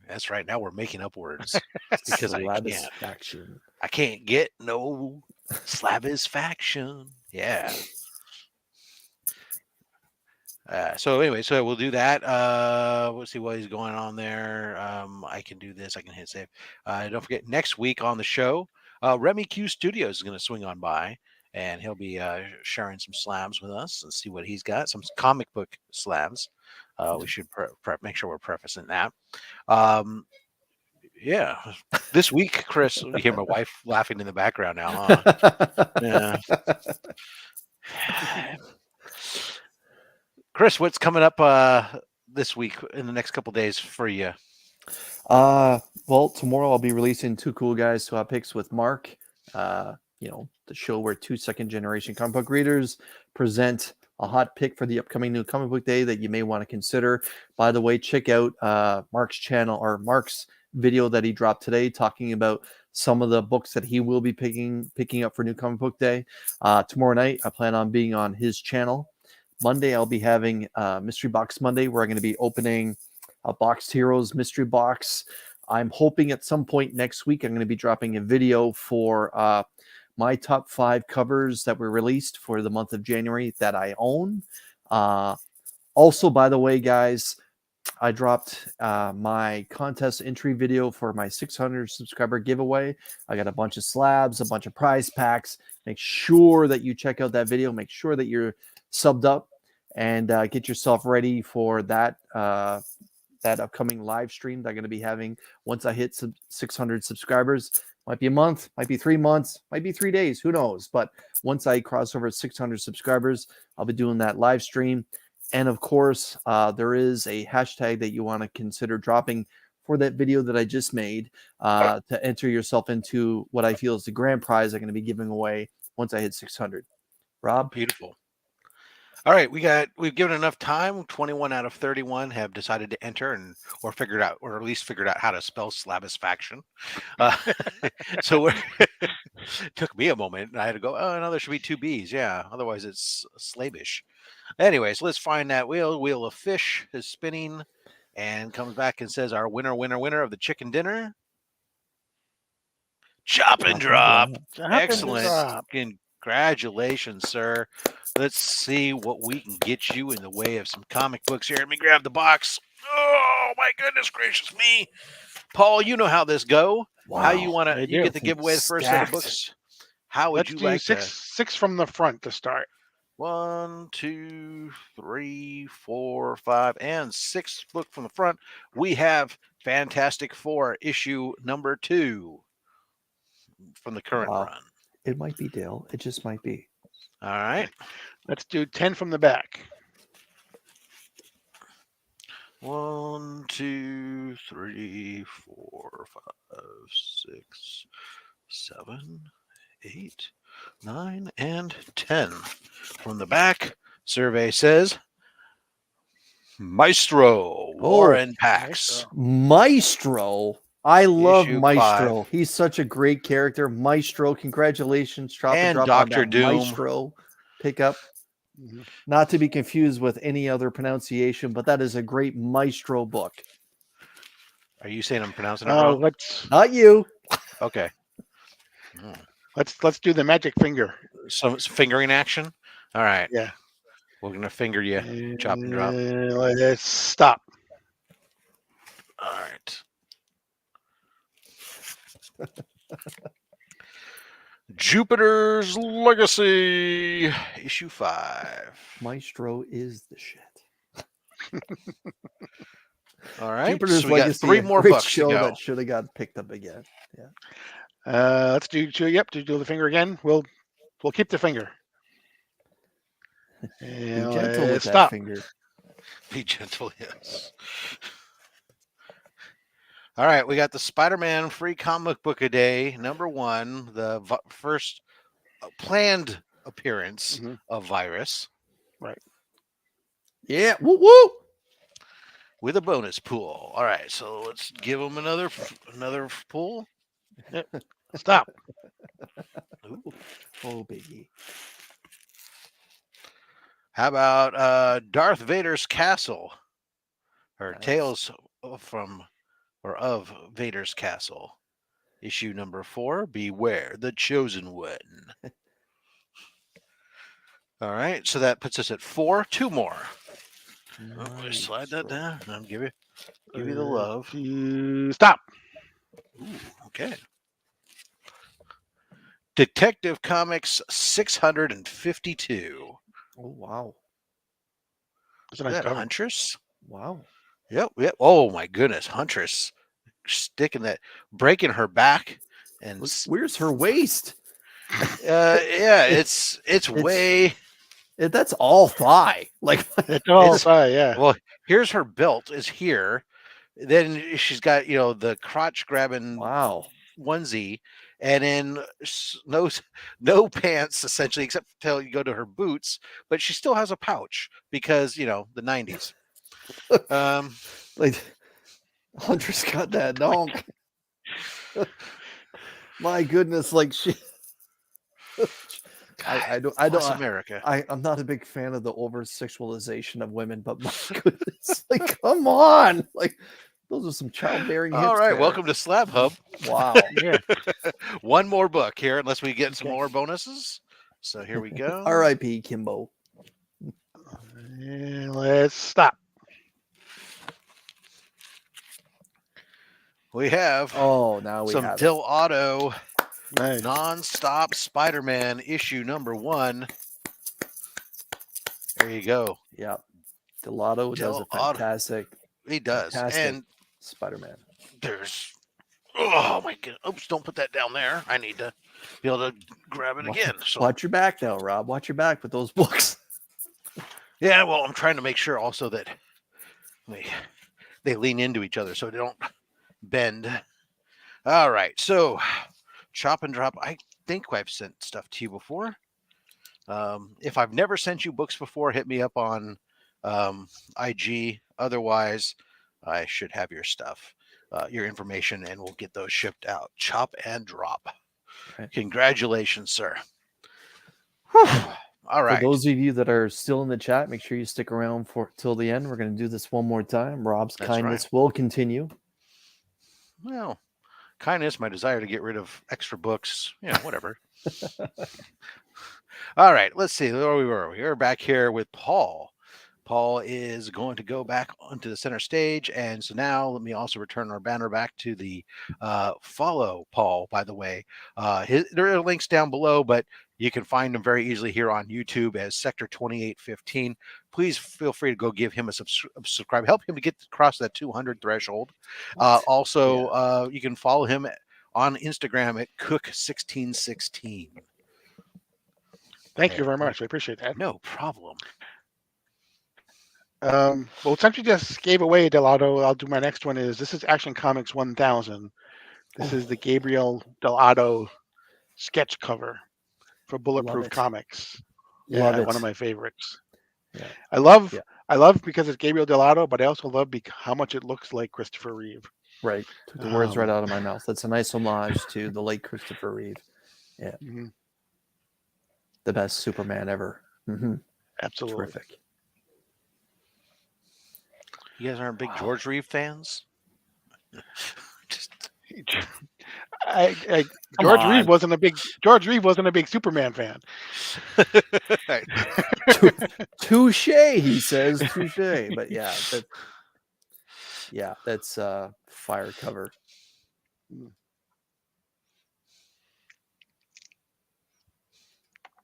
That's right. Now we're making up words because Slabisfaction. I can't get no Slabisfaction. Yeah. So anyway, so we'll do that. We'll see what is going on there. I can do this. I can hit save. Don't forget, next week on the show, Remy Q Studios is going to swing on by, and he'll be sharing some slabs with us and see what he's got. Some comic book slabs. We should make sure we're prefacing that. Yeah, this week, Chris. You hear my wife laughing in the background now, huh? Yeah. Chris, what's coming up this week in the next couple days for you? Well, tomorrow I'll be releasing Two Cool Guys Swap Picks with Mark. the show where 2 second-generation comic book readers present a hot pick for the upcoming new comic book day that you may want to consider. By the way, check out Mark's channel, or Mark's video that he dropped today, talking about some of the books that he will be picking up for new comic book day. Tomorrow night, I plan on being on his channel. Monday, I'll be having Mystery Box Monday, where I'm going to be opening a Boxed Heroes mystery box. I'm hoping at some point next week, I'm going to be dropping a video for my top 5 covers that were released for the month of January that I own. Also, by the way, guys, I dropped my contest entry video for my 600 subscriber giveaway. I got a bunch of slabs, a bunch of prize packs. Make sure that you check out that video. Make sure that you're subbed up, and get yourself ready for that that upcoming live stream that I'm going to be having once I hit 600 subscribers. Might be a month, might be 3 months, might be 3 days, who knows? But once I cross over 600 subscribers, I'll be doing that live stream. And of course, there is a hashtag that you want to consider dropping for that video that I just made to enter yourself into what I feel is the grand prize I'm going to be giving away once I hit 600. Rob? Beautiful. All right, we've given enough time. 21 out of 31 have decided to enter or figured out, or at least figured out how to spell Slabisfaction. So it took me a moment, and I had to go, oh no, there should be 2 B's. Yeah, otherwise it's slabish. Anyways, let's find that wheel. Wheel of Fish is spinning and comes back and says our winner of the chicken dinner. Chop and drop. Excellent. Congratulations, sir. Let's see what we can get you in the way of some comic books here. Let me grab the box. Oh, my goodness gracious me. Paul, you know how this go. Wow. How you want to, you get to give away the first set of books. How would you like six from the front to start? 1, 2, 3, 4, 5, and 6 book from the front. We have Fantastic Four issue number 2 from the current run. It might be, Dale. It just might be. All right. Let's do 10 from the back. 1, 2, 3, 4, 5, 6, 7, 8, 9, and 10. From the back, survey says Maestro, Warren Pax. Maestro. I love Issue Maestro. 5. He's such a great character. Maestro, congratulations. And Dr. Doom. Maestro pickup. Not to be confused with any other pronunciation, but that is a great Maestro book. Are you saying I'm pronouncing it wrong? Not you. Okay. Let's do the magic finger. Some fingering action. All right. Yeah. We're gonna finger you. Chop and drop. Let's stop. All right. Jupiter's Legacy, issue 5. Maestro is the shit. All right. Jupiter's so we Legacy, got 3 more books show to go. that should have got picked up again. Yeah. Let's do 2. Yep, do the finger again. We'll keep the finger. Be gentle with stop. that finger. Be gentle, yes. All right, we got the Spider-Man free comic book a day, number 1, the first planned appearance of Virus. Right. Yeah, woo woo. With a bonus pool. All right, so let's give him another pool. Yep. Stop. Ooh. Oh, baby. How about Darth Vader's Castle? Or Tales of Vader's Castle. Issue number 4, Beware the Chosen One. All right, so that puts us at 4. 2 more. Nice. Slide that down and I'll give you the love. Stop. Ooh, okay. Detective Comics 652. Oh, wow. That's a nice cover. Huntress? Wow. Yep. Oh my goodness, Huntress breaking her back, and where's her waist? Yeah, it's way. That's all thigh. Like it's all thigh. Yeah. Well, here's her belt is here. Then she's got the crotch grabbing onesie, and then no pants essentially, except until you go to her boots. But she still has a pouch because the 90s. Like Hunter's got that donk. My goodness, like she. I don't. Bless America. I'm not a big fan of the over sexualization of women, but my goodness, like, come on, like, those are some childbearing hips. All right, there. welcome to Slab Hub. Wow. Yeah. One more book here, unless we get some Okay. more bonuses. So here we go. R.I.P. Kimbo. And let's stop. We have Oh, now we some have it. Del Auto Nice. Non-Stop Spider-Man issue number 1. There you go. Yeah, Delotto does a Del Auto. fantastic. He does. Fantastic And Spider-Man. there's oh my god. Oops, don't put that down there. I need to be able to grab it again. So Watch your back now, Rob. Watch your back with those books. yeah, well, I'm trying to make sure also that they lean into each other so they don't bend. All right, so Chop and Drop. I think I've sent stuff to you before. If I've never sent you books before, hit me up on IG. Otherwise, I should have your stuff, your information, and we'll get those shipped out. Chop and Drop. Right. Congratulations, sir. Whew. All right. For those of you that are still in the chat, make sure you stick around till the end. We're going to do this one more time. Rob's That's kindness will continue. Well, kindness, my desire to get rid of extra books, whatever. All right, let's see where we were. We were back here with Paul. Paul is going to go back onto the center stage. And so now let me also return our banner back to the follow Paul, by the way. There are links down below, but you can find him very easily here on YouTube as Sector 2815. Please feel free to go give him a subscribe. Help him to get across that 200 threshold. Also, you can follow him on Instagram at Cook1616. Thank you very much. I appreciate that. No problem. Well, since you just gave away Delotto, I'll do my next one. This is Action Comics 1000. This is the Gabriel Delotto sketch cover for Bulletproof Comics. Love it. One of my favorites. Yeah. I love because it's Gabriel Delotto, but I also love how much it looks like Christopher Reeve. Right. Took the words right out of my mouth. That's a nice homage to the late Christopher Reeve. Yeah. Mm-hmm. The best Superman ever. Mm-hmm. Absolutely. Terrific. You guys aren't big George Reeve fans? George Reeve wasn't a big Superman fan. Touche, he says. Touche. But that's fire cover.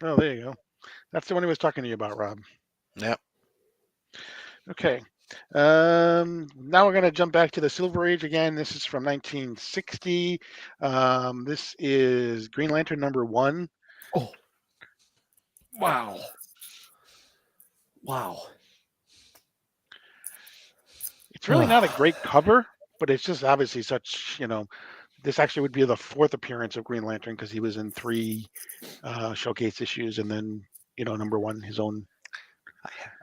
Oh, there you go. That's the one he was talking to you about, Rob. Yep. Okay. Now we're going to jump back to the Silver Age again. This is from 1960. This is Green Lantern number 1. Oh. Wow. It's really not a great cover, but it's just obviously such, this actually would be the 4th appearance of Green Lantern because he was in 3 showcase issues and then, number 1, his own.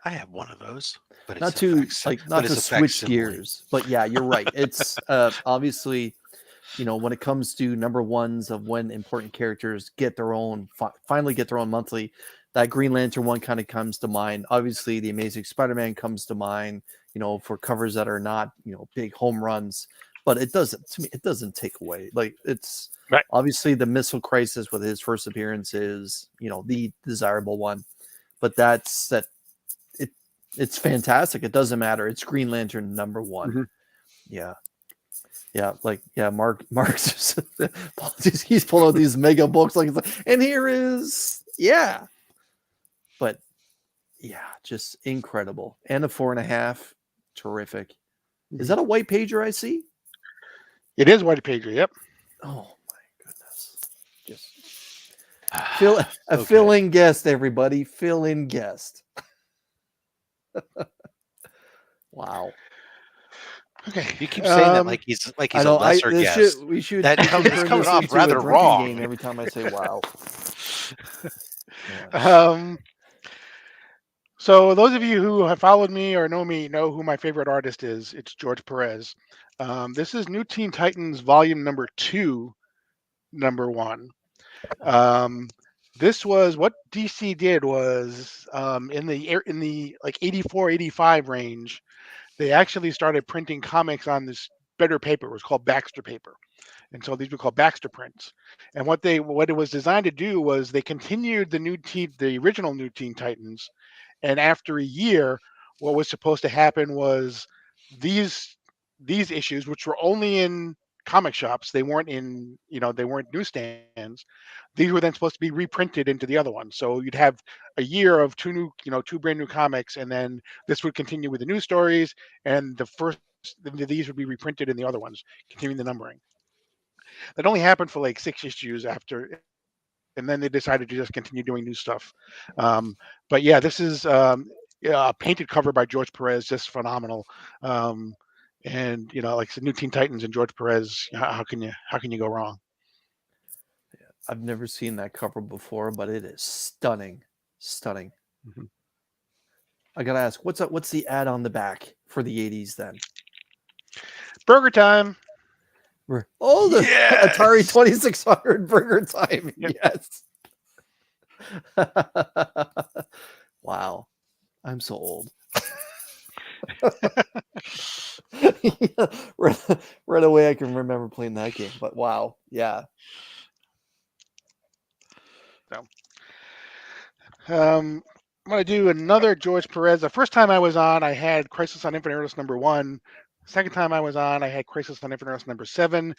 I have one of those, but not to switch gears, but yeah, you're right. It's obviously, when it comes to number 1s of when important characters get their own, finally get their own monthly, that Green Lantern one kind of comes to mind. Obviously, the Amazing Spider-Man comes to mind, for covers that are not, big home runs. But it doesn't take away. Like, it's right. Obviously the Missile Crisis with his first appearance is, the desirable one. But it's fantastic. It doesn't matter. It's Green Lantern number 1. Mm-hmm. Yeah. Mark's he's pulling out these mega books and here is but just incredible. And a 4.5, terrific. Mm-hmm. Is that a white pager I see? It is white pager. Yep. Oh my goodness! Just fill in guest, everybody. Fill in guest. Wow. Okay. You keep saying that like he's I a know. lesser This guest. shit, we should. That we should it's turn coming this off into rather a drinking wrong. game every time I say "wow." Man. So those of you who have followed me or know me know who my favorite artist is. It's George Perez. This is New Teen Titans Volume number 2, number 1. This was what DC did was in the like 84, 85 range. They actually started printing comics on this better paper. It was called Baxter paper. And so these were called Baxter prints. And what it was designed to do was they continued the original New Teen Titans. And after a year, what was supposed to happen was these issues, which were only in comic shops, they weren't they weren't newsstands. These were then supposed to be reprinted into the other one. So you'd have a year of two brand new comics, and then this would continue with the new stories, and these would be reprinted in the other ones, continuing the numbering. That only happened for like 6 issues after, and then they decided to just continue doing new stuff. But yeah, this is a painted cover by George Perez, just phenomenal. And like the New Teen Titans and George Perez, how can you go wrong? I've never seen that cover before, but it is stunning. Mm-hmm. I gotta ask, what's the ad on the back for the 80s then? Burger Time. Oh, the Yes! Atari 2600 Burger Time. Yep. Yes. Wow. I'm so old. Right away, I can remember playing that game. But wow, yeah. I'm going to do another George Perez. The first time I was on, I had Crisis on Infinite Earths number 1. Second time I was on, I had Crisis on Infinite Earths number 7.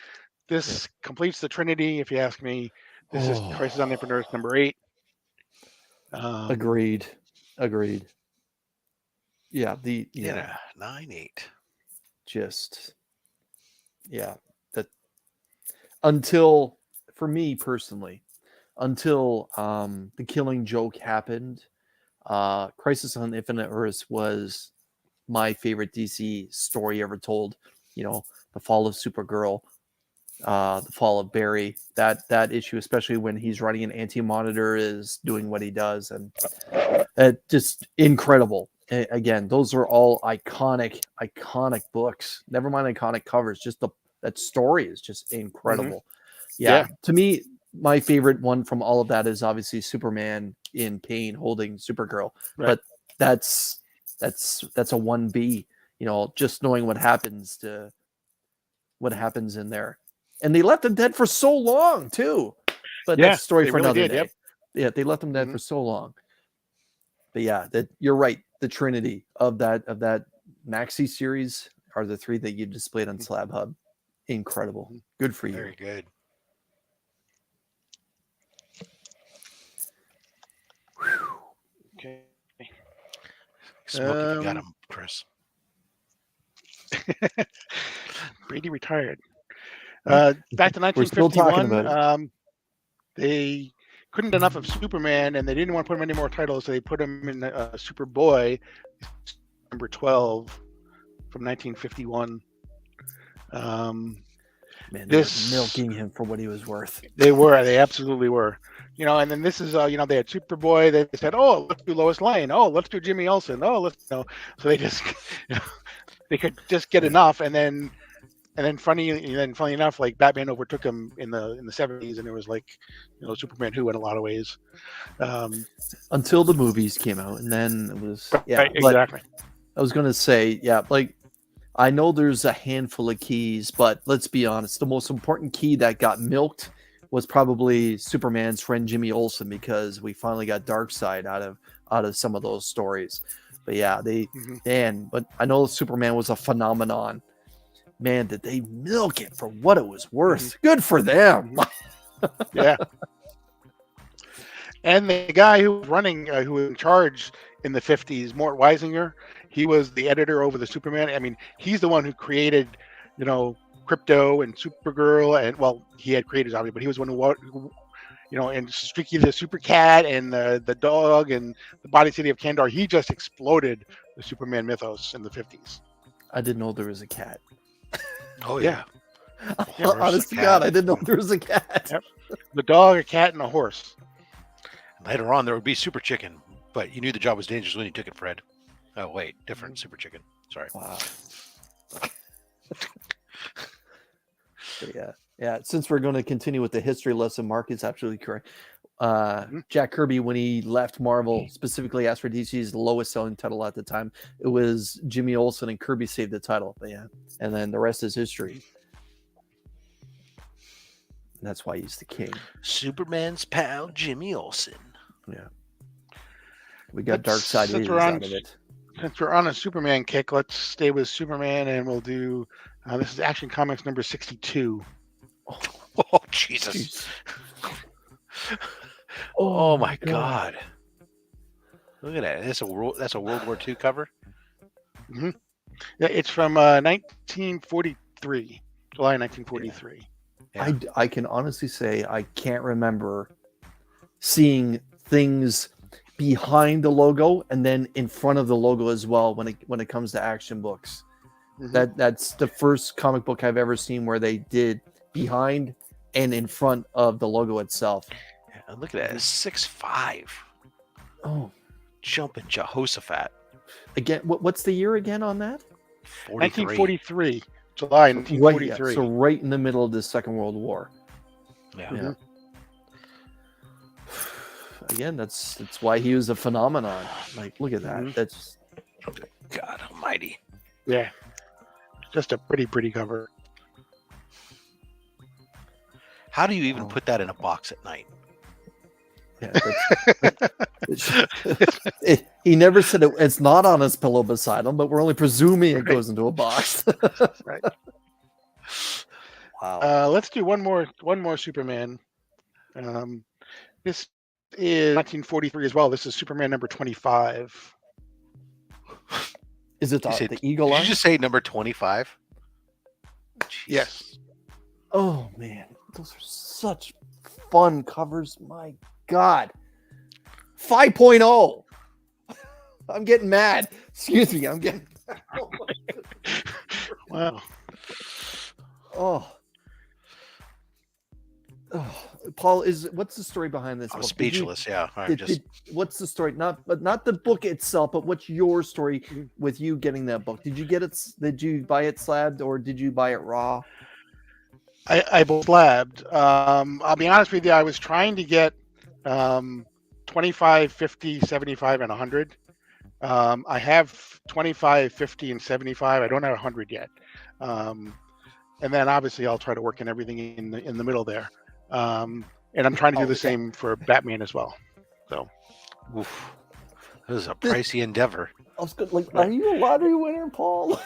This completes the Trinity, if you ask me. This is Crisis on Infinite Earths number 8. Agreed. Yeah, 9-8. Just that until, for me personally, until the Killing Joke happened, Crisis on Infinite Earths was my favorite DC story ever told. The fall of Supergirl, the fall of Barry, that issue, especially when he's running an Anti-Monitor, is doing what he does, and just incredible. Again, those are all iconic books. Never mind iconic covers. Just that story is just incredible. Mm-hmm. Yeah. To me, my favorite one from all of that is obviously Superman in pain holding Supergirl. Right. But that's a 1B. Just knowing what happens in there, and they left him dead for so long too. But that's a story for another day. Yep. Yeah, they left him dead for so long. But yeah, you're right. The Trinity of that maxi series are the 3 that you displayed on Slab Hub. Incredible. Good for you. Very good. Okay. Smoke if you got him, Chris. Brady retired. Back to 1951. We're still talking about it. They couldn't get enough of Superman, and they didn't want to put him in any more titles, so they put him in Superboy, number 12, from 1951. Man, they were milking him for what he was worth. They absolutely were. And then this is, they had Superboy. They said, oh, let's do Lois Lane. Oh, let's do Jimmy Olsen. Oh, let's, so they just, they could just get enough. And then funny enough, like Batman overtook him in the 70s, and it was like, Superman who in a lot of ways. Until the movies came out, and then it was, right, exactly. I was going to say, I know there's a handful of keys, but let's be honest, the most important key that got milked was probably Superman's friend Jimmy Olsen, because we finally got Darkseid out of some of those stories. But yeah, but I know Superman was a phenomenon. Man, did they milk it for what it was worth. Good for them. Yeah. And the guy who was who was in charge in the 50s, Mort Weisinger, he was the editor over the Superman. I mean, he's the one who created, Crypto and Supergirl, and he had created Zombie, but he was one who and Streaky the Super Cat and the dog and the Body City of Kandor. He just exploded the Superman mythos in the 50s. I didn't know there was a cat. Oh yeah. Yeah, Honest to God, I didn't know there was a cat. Yep. The dog, a cat, and a horse. Later on, there would be Super Chicken, but you knew the job was dangerous when you took it, Fred. Oh wait, different Super Chicken. Sorry. Wow. But yeah. Since we're going to continue with the history lesson, Mark is absolutely correct. Jack Kirby, when he left Marvel, specifically asked for DC's lowest selling title at the time. It was Jimmy Olsen, and Kirby saved the title. But yeah, and then the rest is history. And that's why he's the king. Superman's pal, Jimmy Olsen. Yeah. We got Dark Side Since Ages we're out of it. Since we're on a Superman kick, let's stay with Superman, and we'll do. This is Action Comics number 62. Oh Jesus! Oh my God! Look at that. That's a World War II cover. Mm-hmm. Yeah, it's from 1943, July 1943. Yeah. I can honestly say I can't remember seeing things behind the logo and then in front of the logo as well when it comes to action books. Mm-hmm. That's the first comic book I've ever seen where they did behind and in front of the logo itself. Yeah, look at that. 6'5". Oh, Jumping Jehoshaphat. again, what's the year again on that? 1943, July 1943. So right in the middle of the Second World War. Yeah. Yeah. Again, that's why he was a phenomenon. Like, look at that. Mhm. That's God Almighty. Yeah, just a pretty cover. How do you even put that in a box at night? yeah. He never said it's not on his pillow beside him, but we're only presuming it goes into a box. Right. Wow. Let's do one more Superman. This is 1943 as well. This is Superman number 25. Is it You the Eagle Did Eye? you just say number 25? Yes. Oh man, those are such fun covers. My God. 5.0. I'm getting mad. Excuse me. I'm getting. Oh, my goodness. Wow. Oh. Paul, what's the story behind this I'm book? speechless. Yeah. All right, What's the story? Not the book itself, but what's your story with you getting that book? Did you get it? Did you buy it slabbed or did you buy it raw? I slabbed. I'll be honest with you. I was trying to get 25, 50, 75, and 100. I have 25, 50, and 75. I don't have 100 yet. And then obviously I'll try to work in everything in the middle there. And I'm trying to do the same for Batman as well. So, oof. This is a pricey endeavor. I was good. Like, are you a lottery winner, Paul?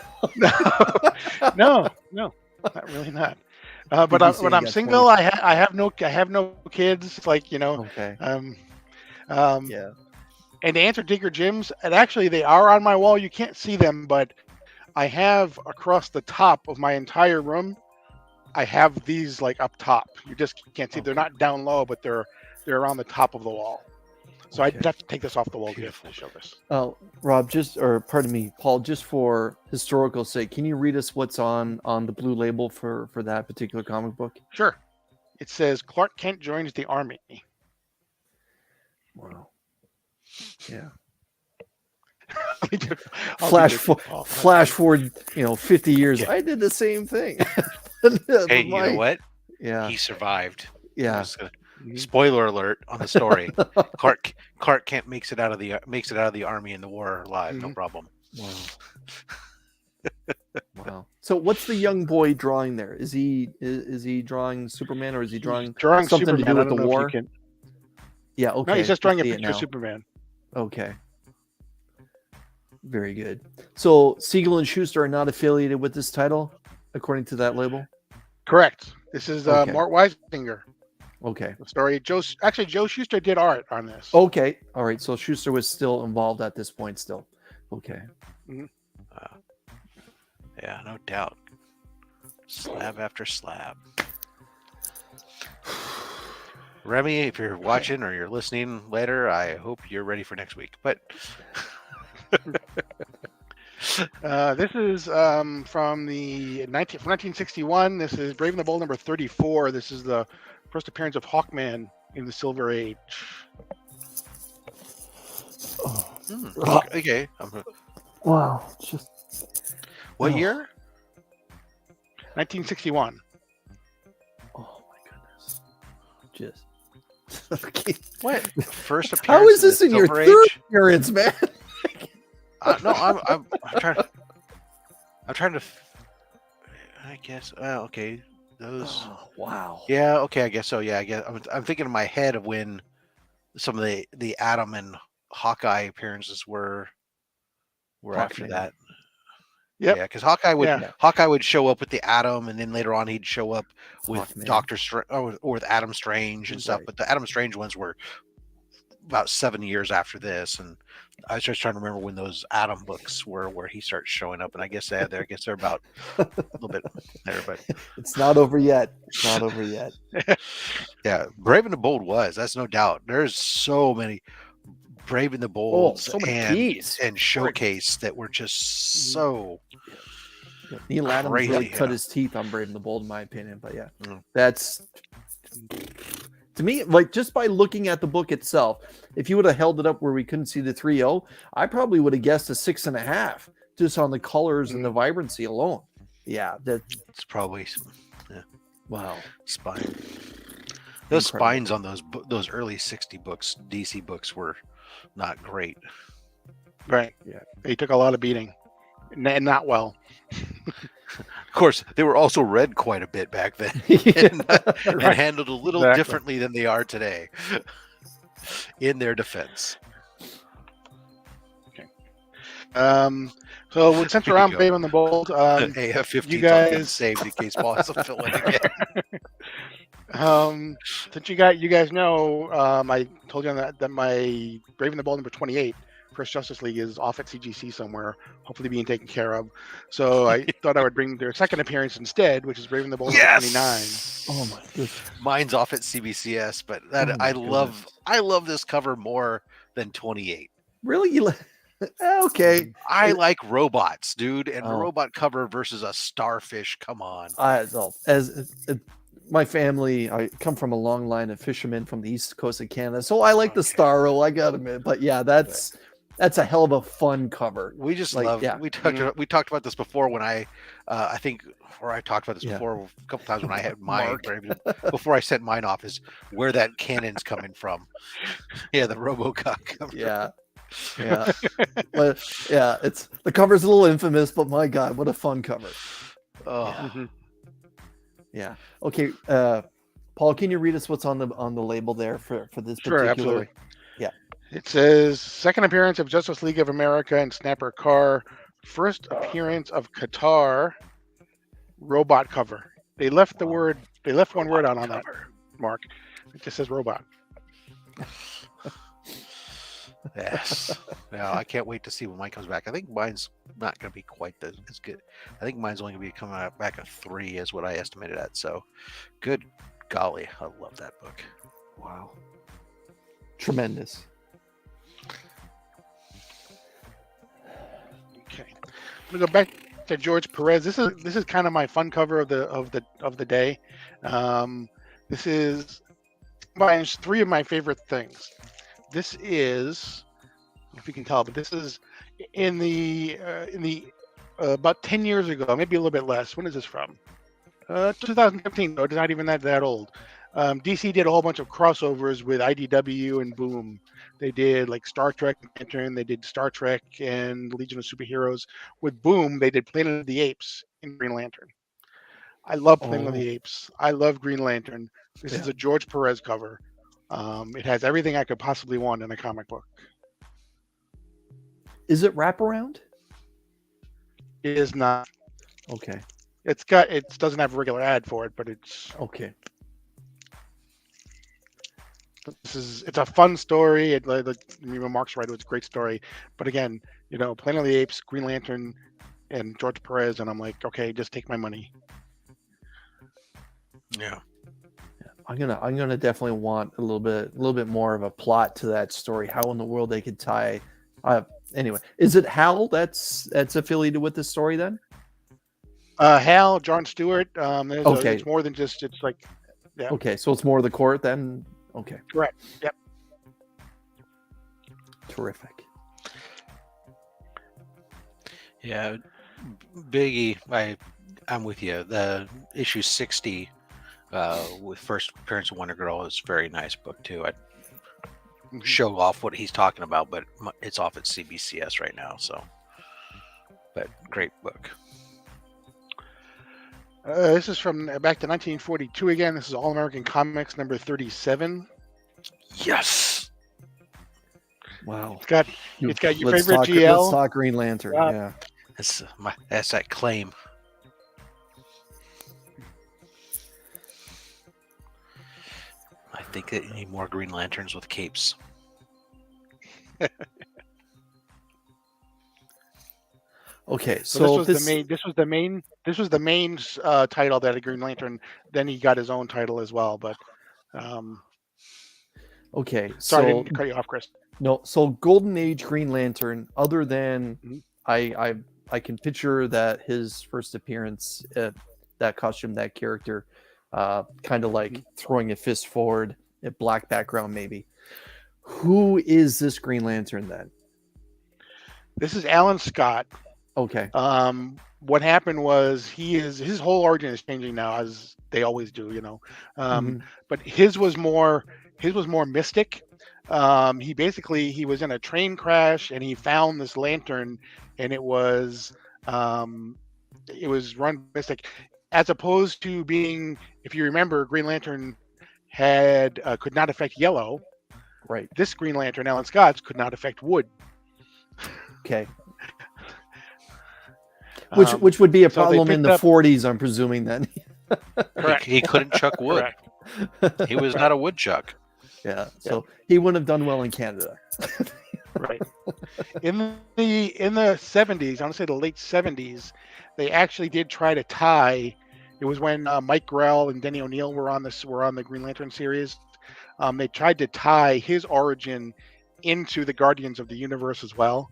no, not really not. But I'm single. I have no kids. Like, Okay. Yeah. And to answer Digger Jim's, and actually they are on my wall. You can't see them, but I have across the top of my entire room. I have these like up top. You just can't see. They're not down low, but they're around the top of the wall. So I'd have to take this off the wall to show this. Oh, Rob, pardon me, Paul, just for historical sake, can you read us what's on the blue label for that particular comic book? Sure. It says Clark Kent joins the army. Wow. Yeah. Flash forward, 50 years. Yeah. I did the same thing. Hey, you know what? Yeah. He survived. Yeah. Spoiler alert on the story. Clark Kent makes it out of the army in the war alive. No problem. Wow. Wow. So what's the young boy drawing there? Is he drawing Superman or is he drawing something Superman. to do with the war? Yeah, okay. No, he's just drawing a I see it picture of now. Superman. Okay. Very good. So Siegel and Schuster are not affiliated with this title, according to that label? Correct. This is Okay. Mort Weisinger. Okay. The story. Joe Schuster did art on this. Okay. All right. So Schuster was still involved at this point still. Okay. Yeah, no doubt. Slab after slab. Remy, if you're watching or you're listening later, I hope you're ready for next week. But This is from 1961. This is Brave and the Bold number 34. This is the first appearance of Hawkman in the Silver Age. Okay. Wow. Just What Oh. year? 1961. oh my goodness. Just okay. What? First appearance. How is the this in your Silver third Age? appearance, man? No, I'm trying. I'm trying to. I guess. Okay. Those. Oh, wow. Yeah. Okay. I guess so. Yeah. I guess I'm thinking in my head of when some of the Atom and Hawkeye appearances were after Hawkman. that. Yep. Yeah, because Hawkeye would show up with the Atom, and then later on he'd show up with Hawkman. Doctor Strange or with Adam Strange and stuff. Right. But the Adam Strange ones were about 7 years after this, and I was just trying to remember when those Atom books were where he starts showing up, and I guess they're about a little bit there, but It's not over yet. It's not over yet. yeah, Brave and the Bold that's no doubt. There's so many Brave and the Bold so many keys. and Showcase that were just so Yeah, Neil Adams really crazy, cut yeah. his teeth on Brave and the Bold, in my opinion. But yeah, Mm. that's to me, like just by looking at the book itself, if you would have held it up where we couldn't see the 3.0, I probably would have guessed a 6.5 just on the colors and the vibrancy alone. Yeah, it's probably wow. spine. Those Incredible. spines on those early 60 books, DC books, were not great. Right. Yeah. He took a lot of beating, and not well. Of course, they were also read quite a bit back then and handled a little Exactly. differently than they are today. In their defense. So since we're Here on you go. Brave and the Bold, AF-15 you guys- saved in case possible. Fill it again. since you guys know, I told you that my Brave and the Bold number 28, First Justice League, is off at CGC somewhere, hopefully being taken care of. So I thought I would bring their second appearance instead, which is Brave and the Bold number 29. Yes. Oh my goodness. Mine's off at CBCS, but Oh my I love this cover more than 28. Really? Okay. I like robots, dude, and a Oh. robot cover versus a starfish. Come on. As my family, I come from a long line of fishermen from the east coast of Canada, so I like the Okay. Starro. I gotta admit, but yeah, that's a hell of a fun cover. We just Like, love. yeah. We talked about this before when I think, or I talked about this Yeah. before a couple times when I had mine Mark. before I sent mine off, is where that cannon's coming from. Yeah, the RoboCop cover. Yeah. Yeah. But yeah, it's the cover's a little infamous, but my God, what a fun cover. Oh, Mhm. Yeah. Okay. Paul, can you read us what's on the label there for this Sure, particular? absolutely. Yeah. It says second appearance of Justice League of America and Snapper Carr, first appearance of Qatar, robot cover. They left one word out on that, Mark. It just says robot. yes. Yeah, I can't wait to see when mine comes back. I think mine's not going to be quite as good. I think mine's only going to be coming out back at 3 is what I estimated at. So, good golly, I love that book. Wow. Tremendous. Okay, I'm gonna go back to George Perez. This is kind of my fun cover of the day. This is combines three of my favorite things. This is, I don't know if you can tell, but this is in the about 10 years ago, maybe a little bit less. When is this from? 2015. No, it's not even that old. DC did a whole bunch of crossovers with IDW and Boom. They did like Star Trek and Lantern. They did Star Trek and Legion of Superheroes. With Boom, they did Planet of the Apes in Green Lantern. I love Planet of the Apes. I love Green Lantern. This is a George Perez cover. It has everything I could possibly want in a comic book. Is it wraparound? It is not. Okay. It doesn't have a regular ad for it, but it's a fun story. Mark's right, it was a great story. But again, Planet of the Apes, Green Lantern, and George Perez, and I'm like, okay, just take my money. Yeah. I'm gonna definitely want a little bit more of a plot to that story. How in the world they could tie anyway, is it Hal that's affiliated with this story then? Hal, John Stewart. Okay. It's more than just. It's like, yeah. Okay, so it's more of the court then. Okay, Correct. Yep. terrific. Yeah, Biggie, I'm with you. The issue 60 with first appearance of Wonder Girl is a very nice book too. I show off what he's talking about, but it's off at CBCS right now. So, but great book. This is from back to 1942 again. This is All American Comics number 37. Yes. Wow. It's got your Let's favorite talk, GL. Let's talk Green Lantern. Yeah. That's that claim. I think that you need more Green Lanterns with capes. Okay, so this was the main title that a Green Lantern. Then he got his own title as well. But okay, sorry, I so didn't cut you off, Chris. no, so Golden Age Green Lantern. Other than I can picture that his first appearance, that costume, that character, kind of like throwing a fist forward, a black background maybe. Who is this Green Lantern then? This is Alan Scott. Okay. What happened was his whole origin is changing now, as they always do, you know. But his was more mystic. He was in a train crash and he found this lantern, and it was run mystic, as opposed to being, if you remember, Green Lantern could not affect yellow. Right. This Green Lantern, Alan Scott's, could not affect wood. Okay. Which would be a problem in the 40s, I'm presuming then. Correct. He couldn't chuck wood. He was not a woodchuck. Yeah. So he wouldn't have done well in Canada. Right. In the 70s, I want to say the late 70s, they actually did try to tie. It was when Mike Grell and Denny O'Neil were on the Green Lantern series. They tried to tie his origin into the Guardians of the Universe as well,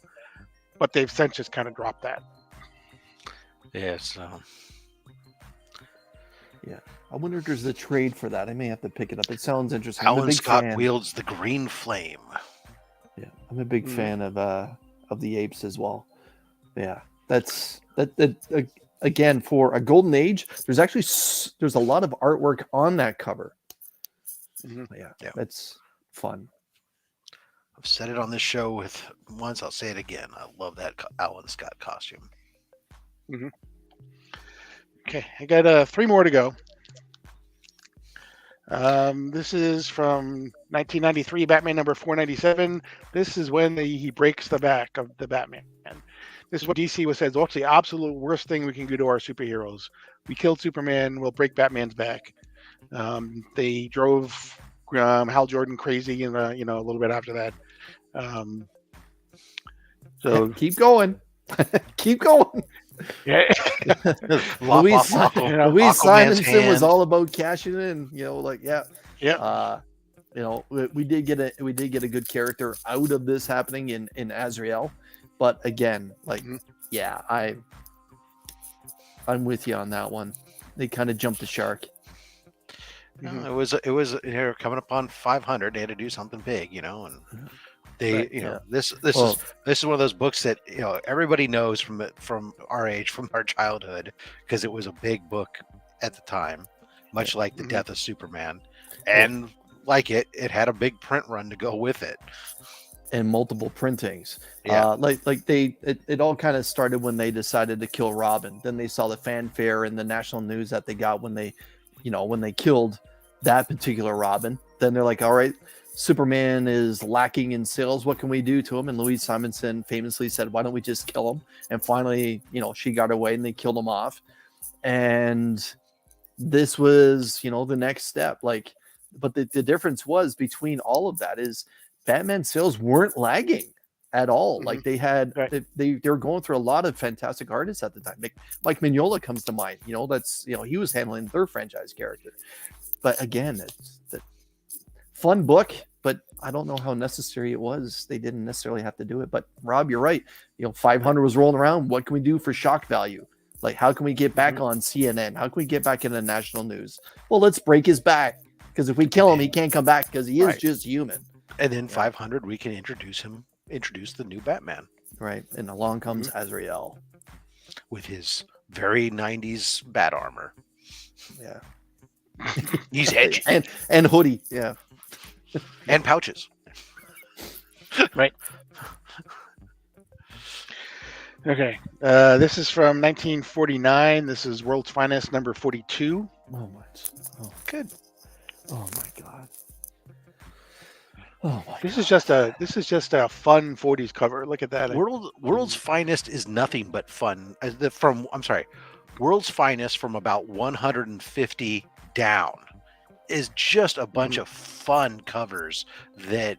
but they've since just kind of dropped that. Yes. Yeah. I wonder if there's a trade for that. I may have to pick it up. It sounds interesting. Alan Scott wields the green flame. Yeah, I'm a big fan of the apes as well. Yeah, that again, for a Golden Age. There's a lot of artwork on that cover. Yeah, that's fun. I've said it on this show once. I'll say it again. I love that Alan Scott costume. Okay, I got 3 more to go. This is from 1993, Batman number 497. This is when he breaks the back of the Batman. And this is what DC says, what's the absolute worst thing we can do to our superheroes? We killed Superman, we'll break Batman's back. They drove Hal Jordan crazy a little bit after that. So keep going. Keep going. Yeah. Louise Simonson was all about cashing in, we did get a good character out of this happening in Azrael, but again, I'm with you on that one. They kind of jumped the shark. It was coming up on 500. They had to do something big, and they, this is one of those books that everybody knows from our age, from our childhood, because it was a big book at the time, much like the death of Superman, and it had a big print run to go with it, and multiple printings. Yeah. It all kind of started when they decided to kill Robin. Then they saw the fanfare and the national news that they got when they killed that particular Robin. Then they're like, all right, Superman is lacking in sales. What can we do to him? And Louise Simonson famously said, why don't we just kill him? And finally, she got away and they killed him off. And this was, the next step. But the difference was between all of that is Batman sales weren't lagging at all. Like they had, they were going through a lot of fantastic artists at the time. Mike Mignola comes to mind. That's he was handling their franchise character. But again, it's the fun book. but I don't know how necessary it was. They didn't necessarily have to do it. But Rob, you're right. 500 was rolling around. What can we do for shock value? Like, how can we get back on CNN? How can we get back into national news? Well, let's break his back, because if we kill him, he can't come back because he is just human. And then 500, we can introduce the new Batman. Right. And along comes Azrael with his very 90s bat armor. Yeah. He's edgy. and hoodie. Yeah. And pouches. Right. Okay. This is from 1949. This is World's Finest, number 42. Oh, good. Oh my God. Oh my This is just a fun 40s cover. Look at that. World's Finest is nothing but fun. World's Finest from about 150 down is just a bunch of fun covers that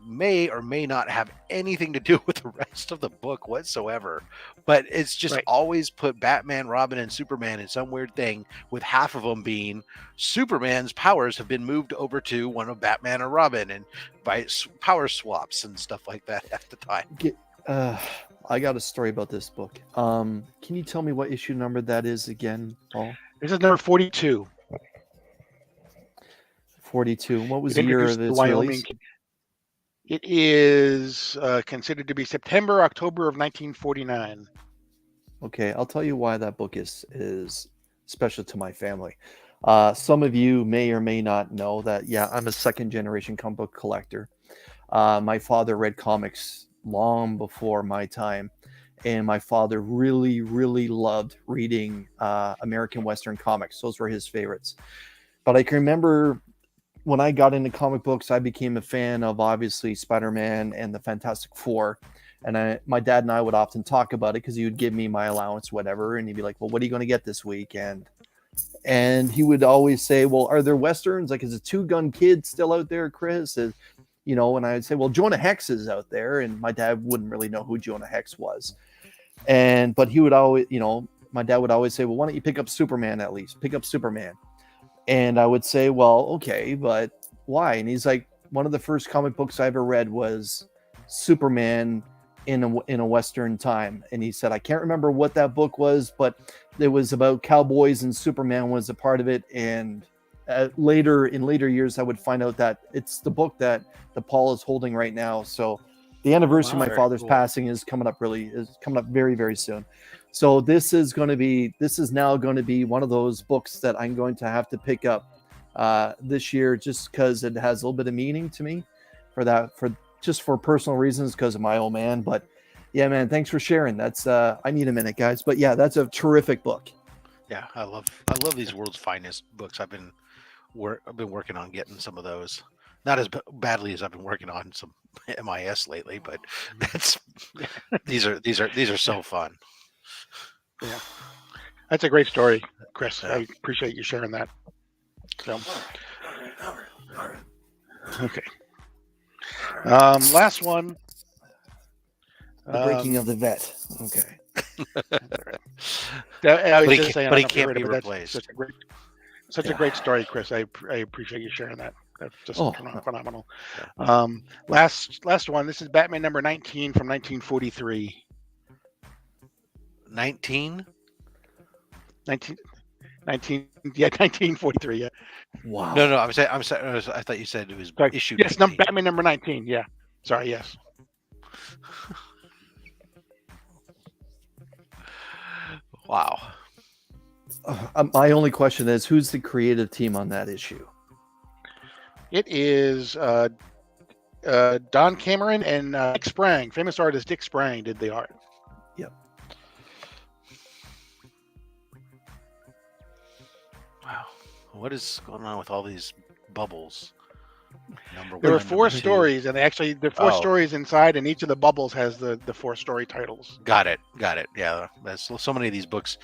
may or may not have anything to do with the rest of the book whatsoever, but it's just always put Batman, Robin, and Superman in some weird thing, with half of them being Superman's powers have been moved over to one of Batman or Robin, and by power swaps and stuff like that at the time. I got a story about this book. Can you tell me what issue number that is again, Paul? This is number 42. 42. What was the year of its release? It is considered to be September, October of 1949. Okay, I'll tell you why that book is special to my family. Some of you may or may not know that, I'm a second-generation comic book collector. My father read comics long before my time, and my father really, really loved reading American Western comics. Those were his favorites. But I can remember when I got into comic books, I became a fan of, obviously, Spider-Man and the Fantastic Four. And my dad and I would often talk about it because he would give me my allowance, whatever. And he'd be like, well, what are you going to get this weekend? And he would always say, well, are there Westerns? Like, is a Two Gun Kid still out there, Chris? And I would say, well, Jonah Hex is out there. And my dad wouldn't really know who Jonah Hex was. But he would always, my dad would always say, well, why don't you pick up Superman at least? Pick up Superman. And I would say, well, okay, but why? And he's like, one of the first comic books I ever read was Superman in a Western time. And he said, I can't remember what that book was, but it was about cowboys and Superman was a part of it. And in later years, I would find out that it's the book that Paul is holding right now. So the anniversary of my father's passing is coming up very, very soon. So this is now going to be one of those books that I'm going to have to pick up this year, just because it has a little bit of meaning to me for personal reasons, because of my old man. But yeah, man, thanks for sharing. That's I need a minute, guys. But yeah, that's a terrific book. Yeah, I love these World's Finest books. I've been working on getting some of those. Not as badly as I've been working on some MIS lately, but these are so fun. Yeah, that's a great story, Chris. Yeah. I appreciate you sharing that. So, okay. Last one. The Breaking of the Vet. Okay. But he can't be replaced. Such a great story, Chris. I appreciate you sharing that. That's just phenomenal. Yeah. Last one. This is Batman number 19 from 1943. 19? 1943. Yeah. Wow. No. I thought you said it was issue. Yes, Batman number 19. Yeah. Sorry. Yes. Wow. My only question is, who's the creative team on that issue? It is Don Cameron and Dick Sprang. Famous artist Dick Sprang did the art. Yep. Wow. What is going on with all these bubbles? There are four stories, and there are four stories inside, and each of the bubbles has the 4-story titles. Got it. Yeah, that's so many of these books.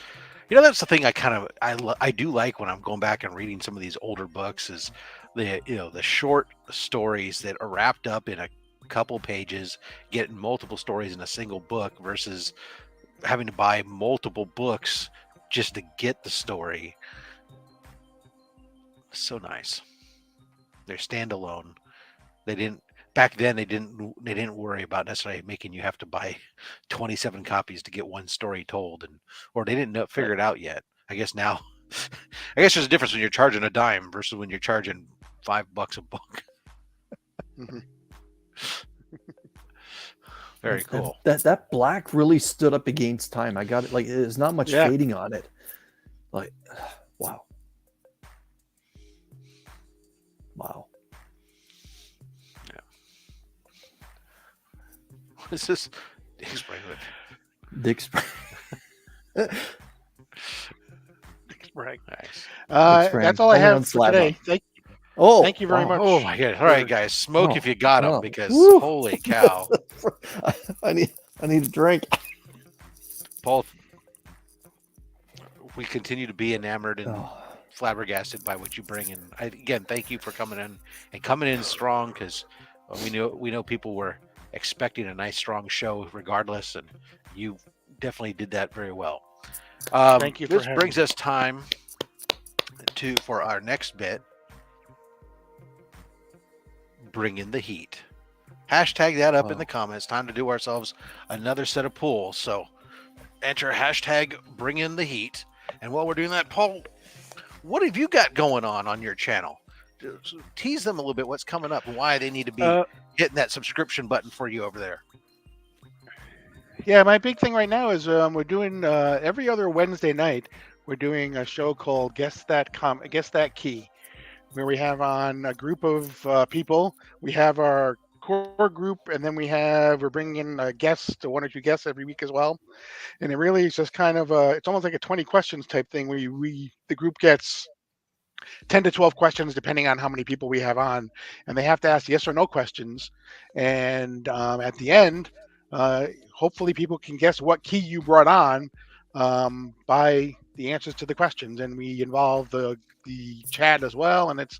That's the thing I do like when I'm going back and reading some of these older books is the short stories that are wrapped up in a couple pages, getting multiple stories in a single book versus having to buy multiple books just to get the story. So nice. They're standalone. They didn't back then. They didn't worry about necessarily making you have to buy 27 copies to get one story told, or they didn't figure it out yet. I guess now, I guess there's a difference when you're charging a dime versus when you're charging $5 a book. Mhm. Very cool. That black really stood up against time. I got it. Like, there's not much Yeah. fading on it. Like, wow. Wow. What's this? Explain it. Dick Sprang. Right. Nice. That's all I Only on have for Slab today. Hub. Thank you very much. Oh my god! All right, for- guys, smoke if you got them, Oh. because Woo. holy cow, I need a drink. Paul. We continue to be enamored and Oh, flabbergasted by what you bring, and again, thank you for coming in strong, because we know people were expecting a nice strong show regardless, and you definitely did that very well. Thank you for This having brings us time for our next bit. Bring in the heat. Hashtag that up in the comments. Time to do ourselves another set of pools. So enter hashtag bring in the heat. And while we're doing that, Paul, what have you got going on your channel? Tease them a little bit what's coming up and why they need to be hitting that subscription button for you over there. Yeah, my big thing right now is we're doing every other Wednesday night. We're doing a show called Guess That Key, where we have on a group of people. We have our core group, and then we're bringing in a guest, one or two guests every week as well. And it really is just kind of it's almost like a 20 questions type thing, where the group gets 10 to 12 questions depending on how many people we have on, and they have to ask yes or no questions. And at the end, hopefully people can guess what key you brought on by the answers to the questions, and we involve the chat as well. And it's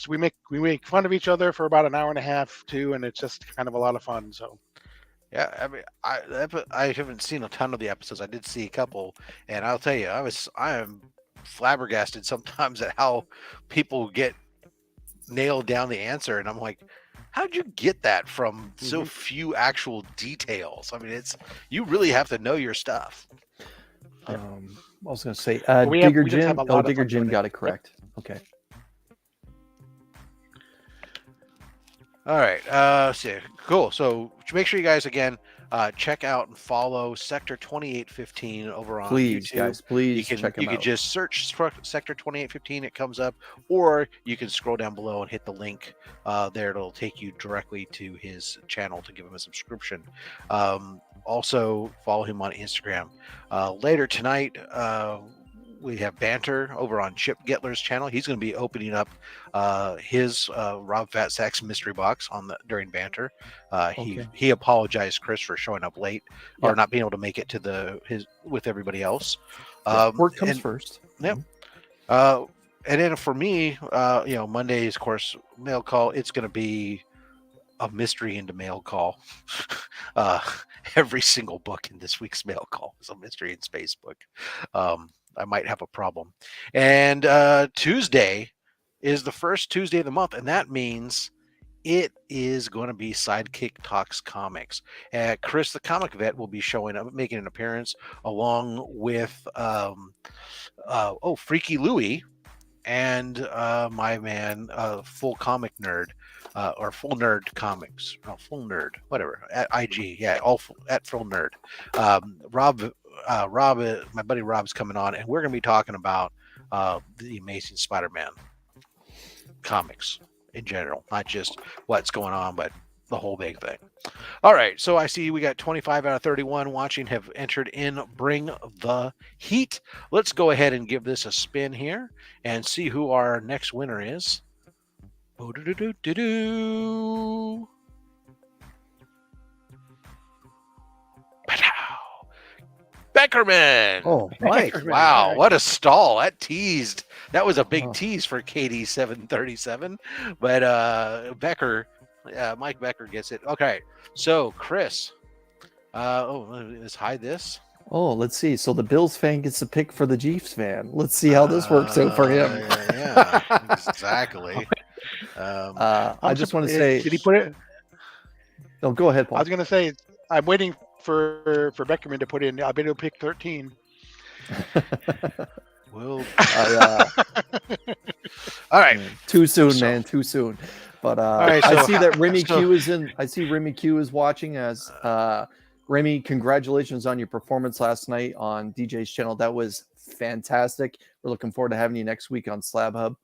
we make fun of each other for about an hour and a half too, and it's just kind of a lot of fun. So Yeah, I mean, I haven't seen a ton of the episodes. I did see a couple, and I'll tell you, I am flabbergasted sometimes at how people get nailed down the answer, and I'm like, how'd you get that from so few actual details? I mean, you really have to know your stuff. I was going to say, we Digger just Jim. have a lot Oh, of Digger fun Jim doing it. got it correct. Okay. All right. So cool. So make sure you guys again check out and follow Sector 2815 over on Please, YouTube. guys, please You check can them out. just search Sector 2815. It comes up, or you can scroll down below and hit the link there. It'll take you directly to his channel to give him a subscription. Also follow him on Instagram. Later tonight, we have banter over on Chip Getler's channel. He's going to be opening up his Rob Fat Sacks mystery box during banter. He apologized, Chris, for showing up late or not being able to make it to with everybody else. Work comes first. Yep. And then for me, Mondays, of course, mail call. It's going to be a mystery into mail call. Every single book in this week's mail call is a mystery in space book. I might have a problem. And Tuesday is the first Tuesday of the month, and that means it is going to be Sidekick Talks Comics. Chris, the comic vet, will be showing up, making an appearance along with Freaky Louie and my man, Full Comic Nerd. Or Full Nerd Comics, Full Nerd, whatever, at IG, at Full Nerd. Rob, my buddy Rob's coming on, and we're going to be talking about the Amazing Spider-Man comics in general, not just what's going on, but the whole big thing. All right, so I see we got 25 out of 31 watching have entered in Bring the Heat. Let's go ahead and give this a spin here and see who our next winner is. Oh, do-do-do-do-do. Beckerman. Oh, Mike. Wow, what a stall. That was a big tease for KD 737. But Mike Becker gets it. Okay, so Chris. Let's hide this. Oh, let's see. So the Bills fan gets a pick for the Chiefs fan. Let's see how this works out for him. Yeah, exactly. I just want to say, did he put it? no, go ahead, I Paul. was going to say, I'm waiting for Beckerman to put in. I bet he'll pick 13. Well, All right. Too soon, So- man. Too soon. But right, I so- see that Remy so- Q is in. I see Remy Q is watching. As Remy, congratulations on your performance last night on DJ's channel. That was fantastic. We're looking forward to having you next week on Slab Hub.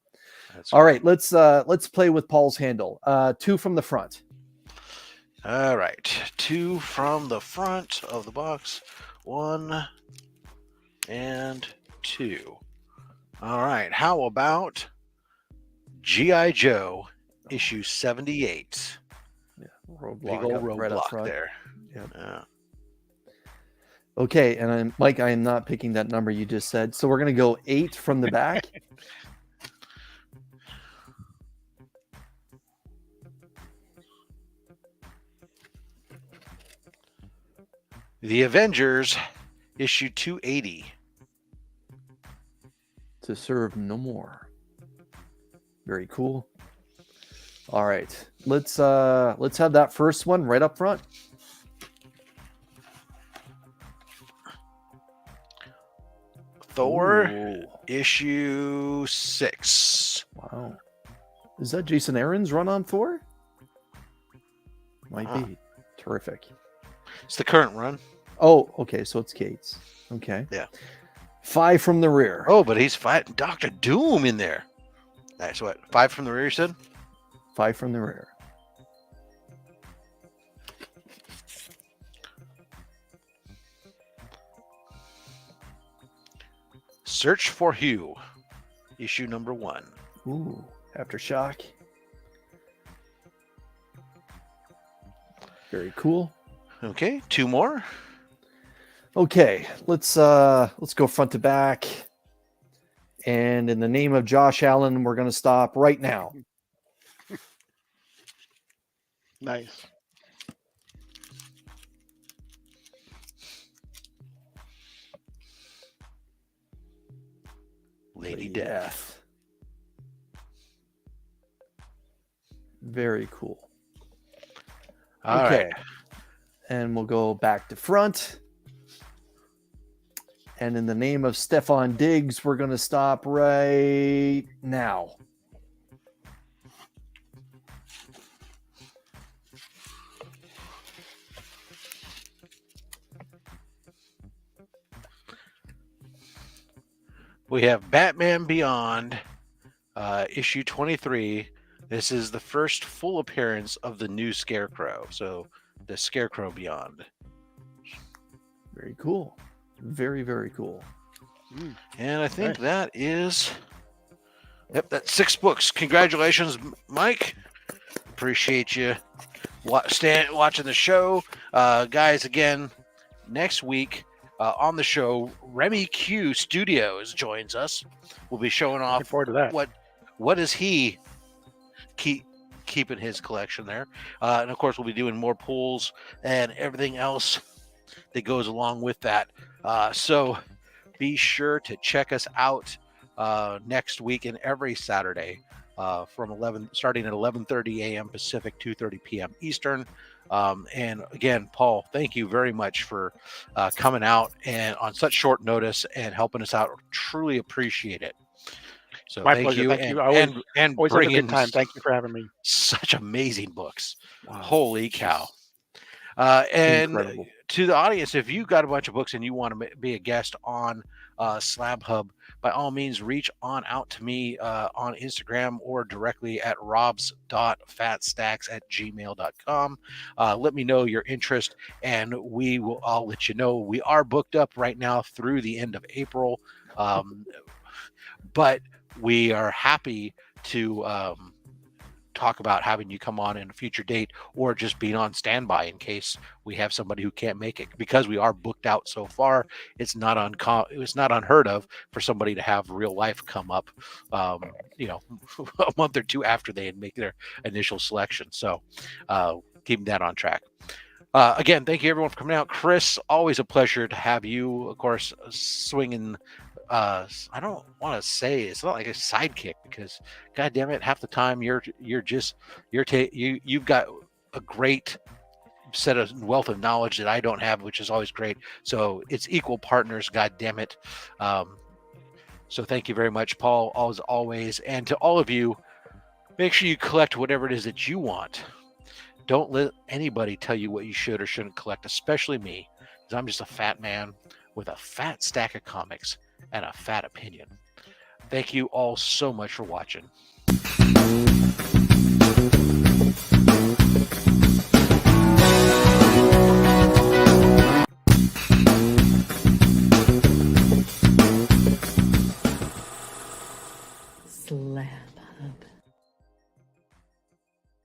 That's All right, let's play with Paul's handle. 2 from the front. All right. 2 from the front of the box. 1 and 2. All right. How about G.I. Joe issue 78? Yeah, Big roadblock old up right up roadblock front. there. Yep. Yeah. Okay, and Mike, I am not picking that number you just said. So we're gonna go 8 from the back. The Avengers issue 280. To serve no more. Very cool. All right, let's have that first one right up front. Thor Ooh, issue 6. wow. Is that Jason Aaron's run on Thor? Might be. Terrific. It's the current run. Oh, okay, so it's Kate's. Okay. Yeah. 5 from the rear. Oh, but he's fighting Dr. Doom in there. Nice. What? 5 from the rear, you said? 5 from the rear. Search for Hugh, issue number 1. Ooh, Aftershock. Very cool. Okay, 2 more. Okay, let's go front to back. And in the name of Josh Allen, we're going to stop right now. Nice. Lady Death. Very cool. All Okay. right. And we'll go back to front. And in the name of Stefan Diggs, we're going to stop right now. We have Batman Beyond, issue 23. This is the first full appearance of the new Scarecrow. So the Scarecrow Beyond. Very cool. Very, very cool. And I think Nice. that is, yep, that's 6 books. Congratulations, Mike. Appreciate you watching the show. Guys, again, next week on the show, Remy Q Studios joins us. We'll be showing Looking off forward to that. what is he keep in his collection there. And of course, we'll be doing more pulls and everything else that goes along with that. So be sure to check us out next week and every Saturday starting at 11:30 a.m. Pacific, 2:30 p.m. Eastern. And again, Paul, thank you very much for coming out and on such short notice and helping us out. Truly appreciate it. So My thank pleasure. you, Thank and, you. I always, and always have a bringing good time. Thank you for having me. such amazing books. Wow. Holy cow! And Incredible. to the audience, if you got a bunch of books and you want to be a guest on Slab Hub, by all means, reach on out to me on Instagram or directly at robs.fatstacks@gmail.com. Let me know your interest, and I'll let you know. We are booked up right now through the end of April, but we are happy to talk about having you come on in a future date or just being on standby in case we have somebody who can't make it, because we are booked out so far. It's not unheard of for somebody to have real life come up a month or two after they make their initial selection. So keeping that on track. Again, thank you everyone for coming out. Chris, always a pleasure to have you, of course, swinging I don't want to say it's not like a sidekick, because God damn it, half the time you've got a great set of wealth of knowledge that I don't have, which is always great. So it's equal partners, God damn it. So thank you very much, Paul, as always. And to all of you, make sure you collect whatever it is that you want. Don't let anybody tell you what you should or shouldn't collect, especially me, because I'm just a fat man with a fat stack of comics and a fat opinion. Thank you all so much for watching.